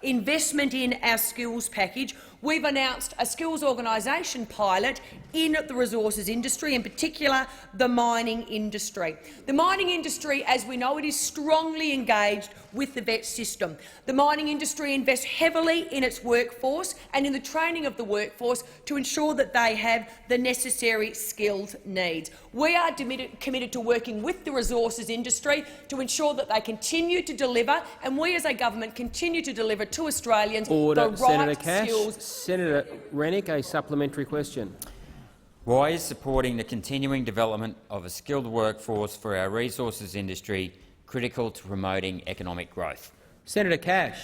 investment in our skills package, we've announced a skills organisation pilot in the resources industry, in particular the mining industry. The mining industry, as we know it, is strongly engaged with the VET system. The mining industry invests heavily in its workforce and in the training of the workforce to ensure that they have the necessary skills needs. We are committed to working with the resources industry to ensure that they continue to deliver, and we as a government continue to deliver to Australians the right Senator Cash. skills. Senator Rennick, a supplementary question. Why is supporting the continuing development of a skilled workforce for our resources industry critical to promoting economic growth? Senator Cash.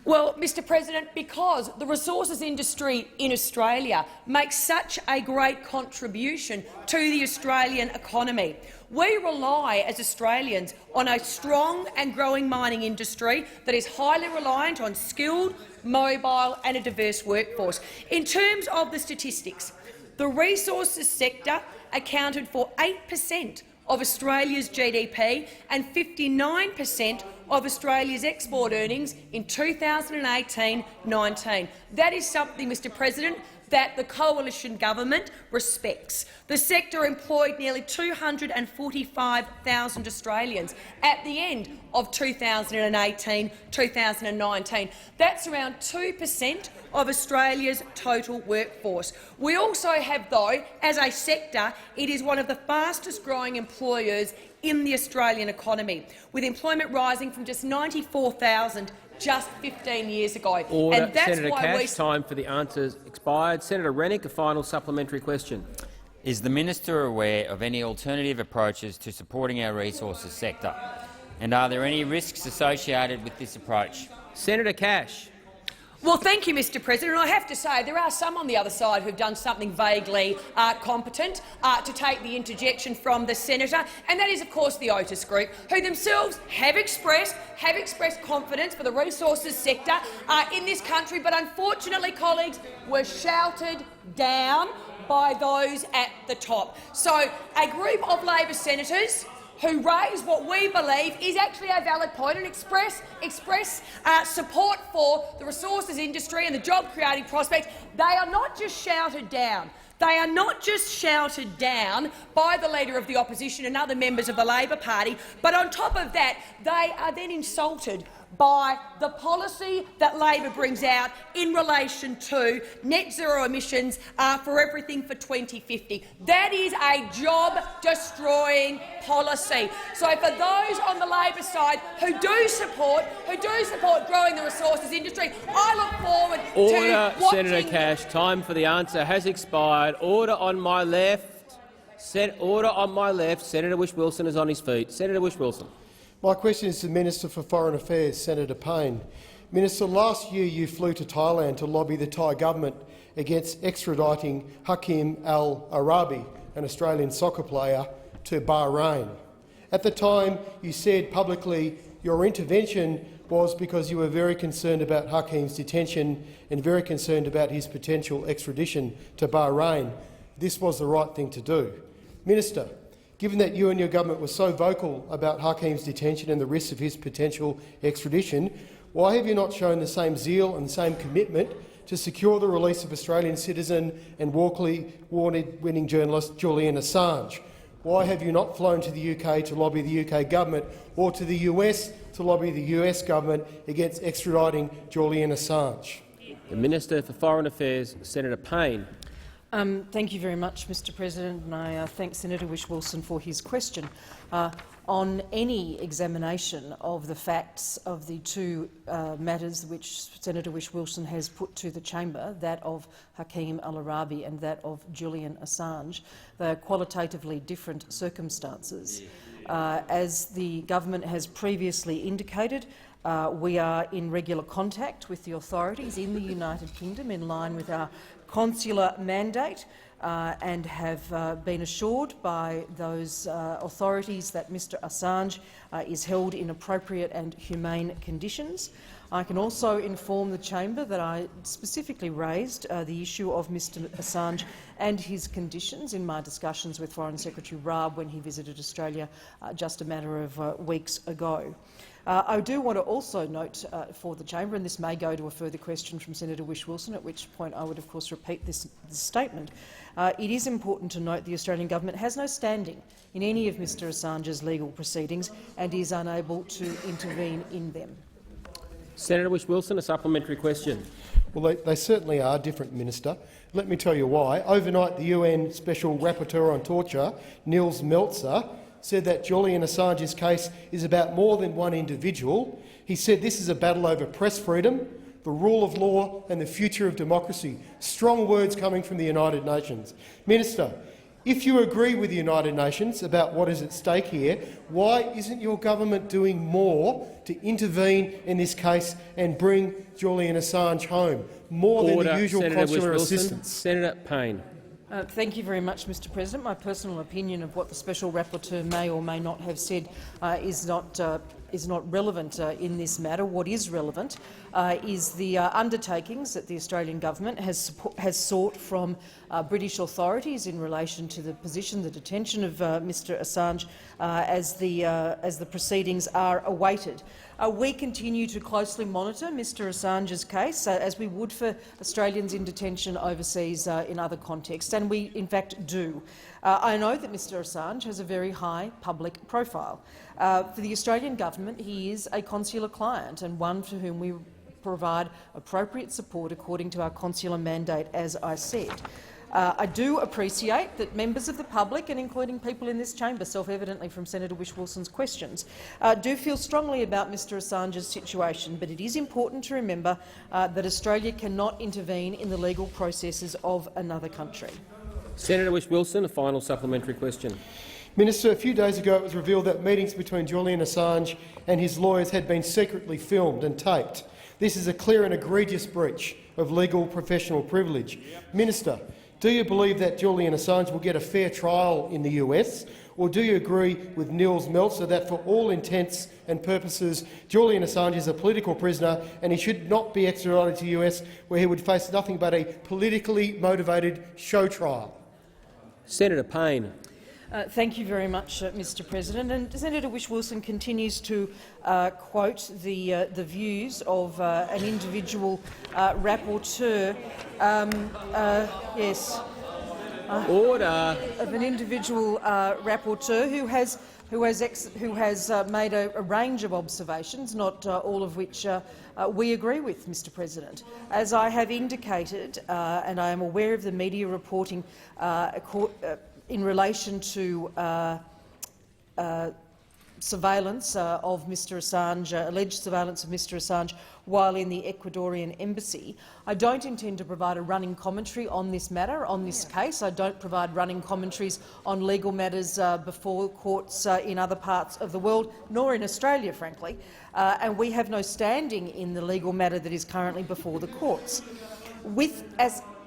Well, Mr President, because the resources industry in Australia makes such a great contribution to the Australian economy. We rely as Australians on a strong and growing mining industry that is highly reliant on skilled, mobile and a diverse workforce. In terms of the statistics, the resources sector accounted for 8% of Australia's GDP and 59% of Australia's export earnings in 2018-19. That is something, Mr President, that the coalition government respects. The sector employed nearly 245,000 Australians at the end of 2018-2019. That's around 2% of Australia's total workforce. We also have, though, as a sector, it is one of the fastest-growing employers in the Australian economy, with employment rising from just 94,000 just 15 years ago. Order. And that's Senator why Cash, time for the answers expired. Senator Rennick, a final supplementary question. Is the minister aware of any alternative approaches to supporting our resources sector? And are there any risks associated with this approach? Senator Cash. Well, thank you, Mr President. I have to say there are some on the other side who have done something vaguely competent to take the interjection from the senator, and that is, of course, the Otis Group, who themselves have expressed confidence for the resources sector in this country, but unfortunately, colleagues, were shouted down by those at the top. So a group of Labor senators who raise what we believe is actually a valid point and express support for the resources industry and the job-creating prospects, they are not just shouted down. They are not just shouted down by the Leader of the Opposition and other members of the Labor Party, but on top of that, they are then insulted by the policy that Labor brings out in relation to net zero emissions for everything for 2050. That is a job-destroying policy. So for those on the Labor side who do support growing the resources industry, I look forward to watching. Senator Cash, time for the answer has expired. Order on my left. Order on my left. Senator Whish-Wilson is on his feet. Senator Whish-Wilson. My question is to the Minister for Foreign Affairs, Senator Payne. Minister, last year you flew to Thailand to lobby the Thai government against extraditing Hakim Al-Arabi, an Australian soccer player, to Bahrain. At the time, you said publicly your intervention was because you were very concerned about Hakim's detention and very concerned about his potential extradition to Bahrain. This was the right thing to do. Minister, given that you and your government were so vocal about Hakim's detention and the risks of his potential extradition, why have you not shown the same zeal and the same commitment to secure the release of Australian citizen and Walkley-winning journalist Julian Assange? Why have you not flown to the UK to lobby the UK government or to the US to lobby the US government against extraditing Julian Assange? The Minister for Foreign Affairs, Senator Payne. Thank you very much, Mr President, and I thank Senator Whish-Wilson for his question. On any examination of the facts of the two matters which Senator Whish-Wilson has put to the chamber, that of Hakeem al-Arabi and that of Julian Assange, they are qualitatively different circumstances. As the government has previously indicated, we are in regular contact with the authorities in the United Kingdom in line with our consular mandate and have been assured by those authorities that Mr Assange is held in appropriate and humane conditions. I can also inform the chamber that I specifically raised the issue of Mr Assange and his conditions in my discussions with Foreign Secretary Raab when he visited Australia just a matter of weeks ago. I do want to also note for the chamber, and this may go to a further question from Senator Whish-Wilson, at which point I would of course repeat this statement. It is important to note the Australian government has no standing in any of Mr Assange's legal proceedings and is unable to intervene in them. Senator Whish-Wilson, a supplementary question. Well, they certainly are different, Minister. Let me tell you why. Overnight, the UN Special Rapporteur on Torture, Nils Melzer, said that Julian Assange's case is about more than one individual. He said this is a battle over press freedom, the rule of law and the future of democracy. Strong words coming from the United Nations. Minister, if you agree with the United Nations about what is at stake here, why isn't your government doing more to intervene in this case and bring Julian Assange home, more than the usual consular assistance? Senator Payne. Thank you very much, Mr President. My personal opinion of what the Special Rapporteur may or may not have said is not relevant in this matter. What is relevant is the undertakings that the Australian government has sought from British authorities in relation to the position, the detention of Mr Assange as the proceedings are awaited. We continue to closely monitor Mr Assange's case, as we would for Australians in detention overseas in other contexts, and we in fact do. I know that Mr Assange has a very high public profile. For the Australian government, he is a consular client and one for whom we provide appropriate support according to our consular mandate, as I said. I do appreciate that members of the public, and including people in this chamber, self-evidently from Senator Whish-Wilson's questions, do feel strongly about Mr Assange's situation, but it is important to remember that Australia cannot intervene in the legal processes of another country. Senator Whish-Wilson, a final supplementary question. Minister, a few days ago it was revealed that meetings between Julian Assange and his lawyers had been secretly filmed and taped. This is a clear and egregious breach of legal professional privilege. Minister, do you believe that Julian Assange will get a fair trial in the US, or do you agree with Nils Melzer that for all intents and purposes Julian Assange is a political prisoner and he should not be extradited to the US, where he would face nothing but a politically motivated show trial? Senator Payne. Thank you very much, Mr President. And Senator Whish-Wilson continues to quote the views of an individual rapporteur. Order. Of an individual rapporteur who has made a range of observations, not all of which we agree with, Mr President. As I have indicated, and I am aware of the media reporting in relation to surveillance of Mr Assange, alleged surveillance of Mr Assange while in the Ecuadorian embassy. I don't intend to provide a running commentary on this matter, on this case. I don't provide running commentaries on legal matters before courts in other parts of the world, nor in Australia, frankly, and we have no standing in the legal matter that is currently before the courts.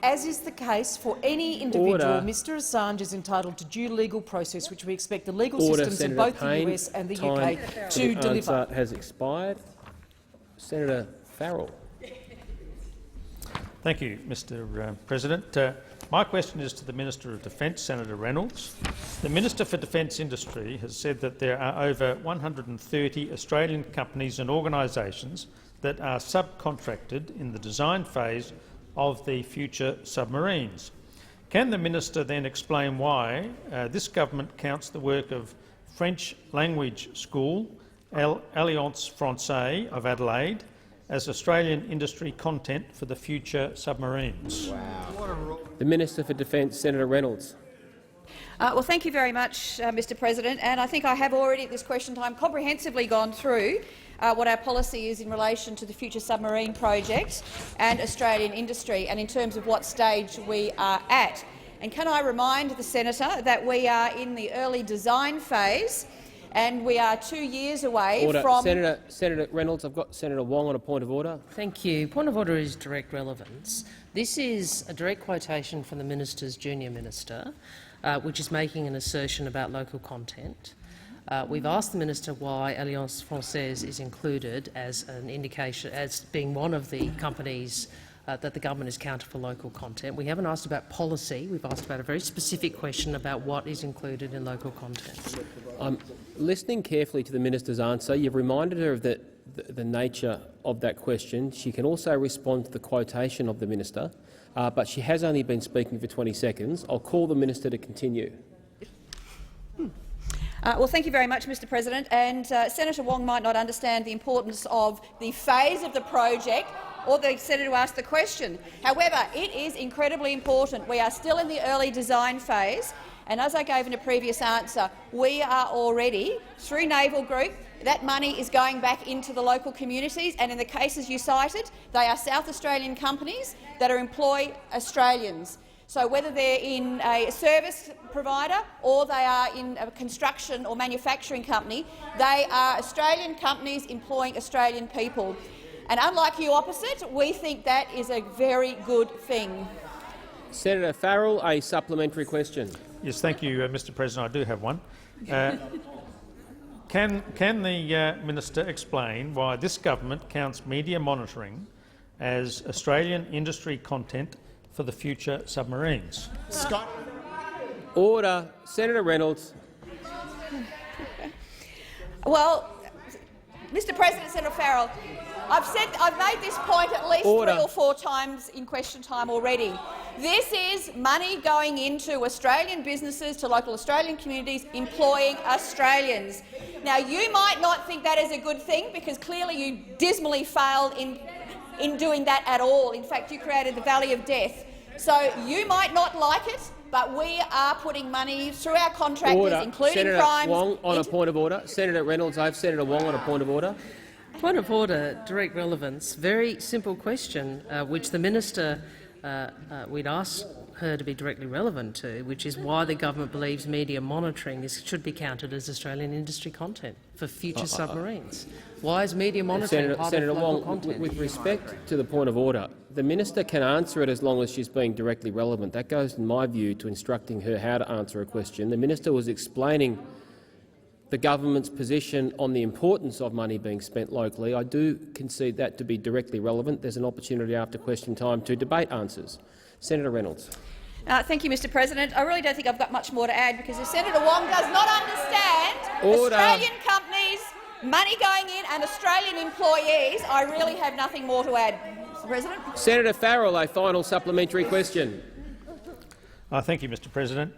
As is the case for any individual, Order. Mr Assange is entitled to due legal process, which we expect the legal Order, systems Senator of both Payne. the US and the Time UK to deliver. Answer has expired. Senator Farrell. Thank you, Mr President. My question is to the Minister of Defence, Senator Reynolds. The Minister for Defence Industry has said that there are over 130 Australian companies and organisations that are subcontracted in the design phase of the future submarines. Can the minister then explain why this government counts the work of French language school Alliance Française of Adelaide as Australian industry content for the future submarines? Wow. The Minister for Defence, Senator Reynolds. Well, thank you very much, Mr President. And I think I have already at this question time comprehensively gone through what our policy is in relation to the Future Submarine project and Australian industry, and in terms of what stage we are at. And can I remind the senator that we are in the early design phase, and we are 2 years away from— Senator Reynolds, I've got Senator Wong on a point of order. Thank you. Point of order is direct relevance. This is a direct quotation from the minister's junior minister, which is making an assertion about local content. We've asked the minister why Alliance Française is included as an indication, as being one of the companies that the government is counted for local content. We haven't asked about policy. We've asked about a very specific question about what is included in local content. I'm listening carefully to the minister's answer. You've reminded her of the nature of that question. She can also respond to the quotation of the minister, but she has only been speaking for 20 seconds. I'll call the minister to continue. Well, thank you very much, Mr President. And Senator Wong might not understand the importance of the phase of the project or the senator who asked the question. However, it is incredibly important. We are still in the early design phase, and as I gave in a previous answer, we are already, through Naval Group, that money is going back into the local communities, and in the cases you cited, they are South Australian companies that employ Australians. So whether they're in a service provider or they are in a construction or manufacturing company, they are Australian companies employing Australian people. And unlike you opposite, we think that is a very good thing. Senator Farrell, a supplementary question. Yes, thank you, Mr President. I do have one. Can the minister explain why this government counts media monitoring as Australian industry content for the future submarines? Scott. Order. Senator Reynolds. Well, Mr President, Senator Farrell, I've made this point at least 3 or 4 times in question time already. This is money going into Australian businesses, to local Australian communities, employing Australians. Now, you might not think that is a good thing, because clearly you dismally failed in doing that at all. In fact, you created the Valley of Death. So you might not like it, but we are putting money through our contractors, including Senator Primes— Wong on a point of order. Senator Reynolds, I have Senator Wong on a point of order. Point of order, direct relevance. Very simple question, which the minister we'd asked her to be directly relevant to, which is why the government believes media monitoring should be counted as Australian industry content for future submarines. Why is media monitoring part Senator of local Wong, content? with respect to the point of order, the minister can answer it as long as she's being directly relevant. That goes, in my view, to instructing her how to answer a question. The minister was explaining the government's position on the importance of money being spent locally. I do concede that to be directly relevant. There's an opportunity after question time to debate answers. Senator Reynolds. Thank you, Mr President. I really don't think I've got much more to add, because if Senator Wong does not understand Australian companies, money going in and Australian employees, I really have nothing more to add, Mr President. Senator Farrell, a final supplementary question. Thank you, Mr President.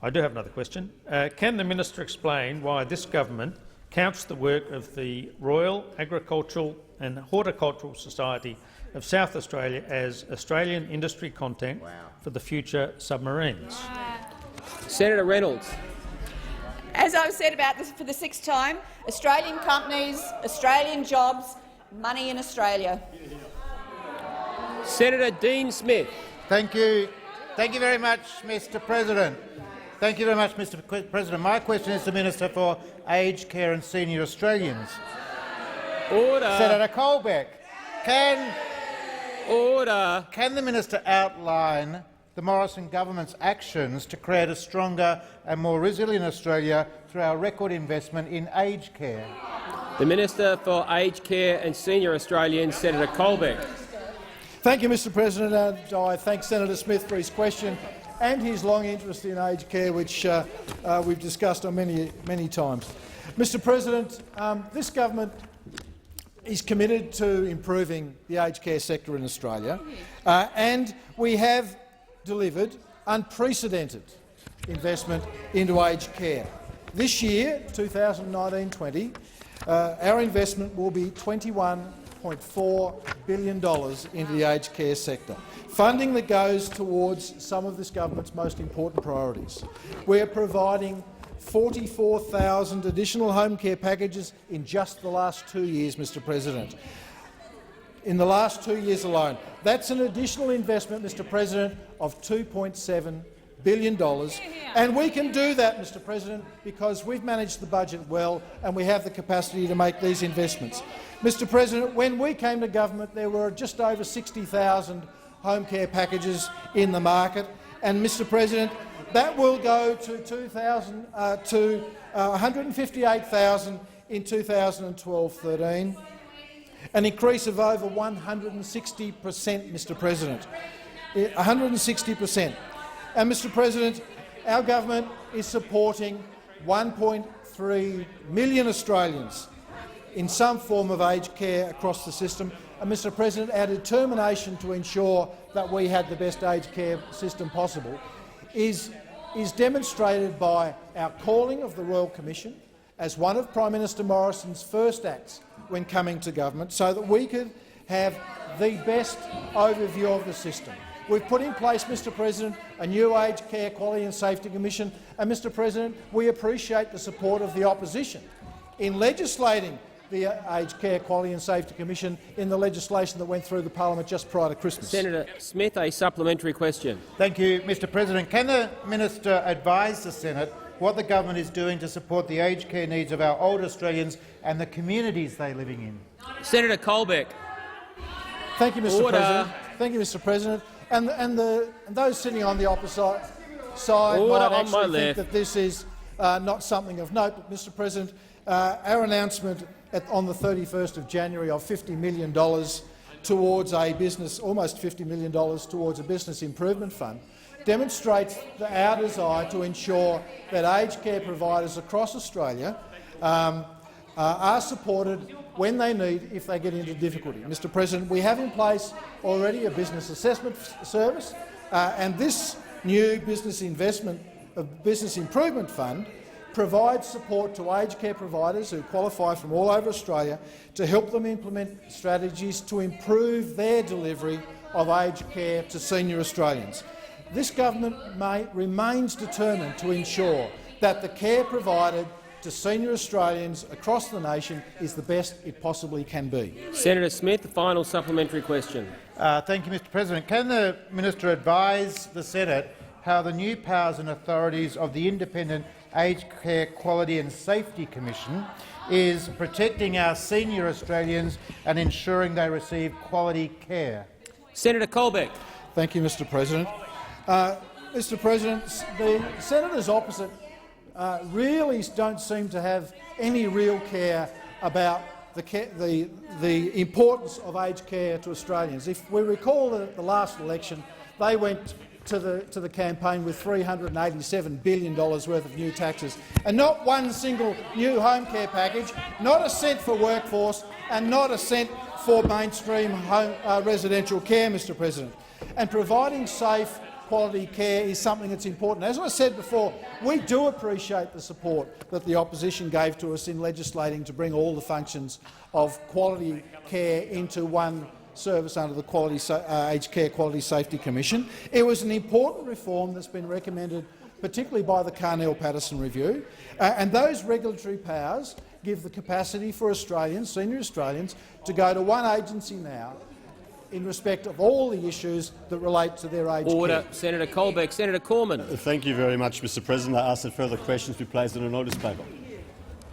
I do have another question. Can the minister explain why this government counts the work of the Royal Agricultural and Horticultural Society of South Australia as Australian industry content for the future submarines? Senator Reynolds. As I've said about this for the 6th time, Australian companies, Australian jobs, money in Australia. Senator Dean Smith. Thank you. Thank you very much, Mr President. Thank you very much, Mr President. My question is to the Minister for Aged Care and Senior Australians. Order. Senator Colbeck, can the minister outline the Morrison government's actions to create a stronger and more resilient Australia through our record investment in aged care? The Minister for Aged Care and Senior Australians, Senator Colbeck. Thank you, Mr President. And I thank Senator Smith for his question and his long interest in aged care, which we've discussed on many times. Mr President, this government is committed to improving the aged care sector in Australia, and we have delivered unprecedented investment into aged care. This year, 2019-20, our investment will be $21 $2.4 billion into the aged care sector, funding that goes towards some of this government's most important priorities. We're providing 44,000 additional home care packages in just the last 2 years, Mr President. In the last 2 years alone. That's an additional investment, Mr President, of $2.7 billion. And we can do that, Mr President, because we've managed the budget well and we have the capacity to make these investments. Mr President, when we came to government, there were just over 60,000 home care packages in the market, and, Mr President, that will go to 158,000 in 2012-13. An increase of over 160%, Mr President. 160%. And, Mr President, our government is supporting 1.3 million Australians in some form of aged care across the system. And, Mr President, our determination to ensure that we had the best aged care system possible is demonstrated by our calling of the Royal Commission as one of Prime Minister Morrison's first acts when coming to government, so that we could have the best overview of the system. We've put in place, Mr President, a new Aged Care Quality and Safety Commission, and, Mr President, we appreciate the support of the opposition in legislating the Aged Care Quality and Safety Commission in the legislation that went through the parliament just prior to Christmas. Senator Smith, a supplementary question. Thank you, Mr President. Can the minister advise the Senate what the government is doing to support the aged care needs of our older Australians and the communities they're living in? Senator Colbeck. Thank you, Mr Order. President. Thank you, Mr President. And those sitting on the opposite side Order might on my actually think left. that this is not something of note. But, Mr President, our announcement on the 31st of January of $50 million towards a business, almost $50 million towards a business improvement fund, demonstrates our desire to ensure that aged care providers across Australia are supported when they need if they get into difficulty. Mr President, we have in place already a business assessment service, and this new business improvement fund provides support to aged care providers who qualify from all over Australia to help them implement strategies to improve their delivery of aged care to senior Australians. This government remains determined to ensure that the care provided to senior Australians across the nation is the best it possibly can be. Senator Smith, the final supplementary question. Thank you, Mr President. Can the minister advise the Senate how the new powers and authorities of the Independent Aged Care Quality and Safety Commission is protecting our senior Australians and ensuring they receive quality care? Senator Colbeck. Thank you, Mr President. Mr President, the senators opposite really don't seem to have any real care about the importance of aged care to Australians. If we recall that at the last election, they went to the campaign with $387 billion worth of new taxes, and not one single new home care package, not a cent for workforce, and not a cent for mainstream home, residential care, Mr President. And providing safe, quality care is something that's important. As I said before, we do appreciate the support that the opposition gave to us in legislating to bring all the functions of quality care into one service under the Aged Care Quality Safety Commission. It was an important reform that's been recommended particularly by the Carnell-Paterson Review, and those regulatory powers give the capacity for Australians, senior Australians, to go to one agency now in respect of all the issues that relate to their aged Order. care. Senator Colbeck. Senator Cormann. Thank you very much, Mr President. I ask that further questions be placed on a notice paper.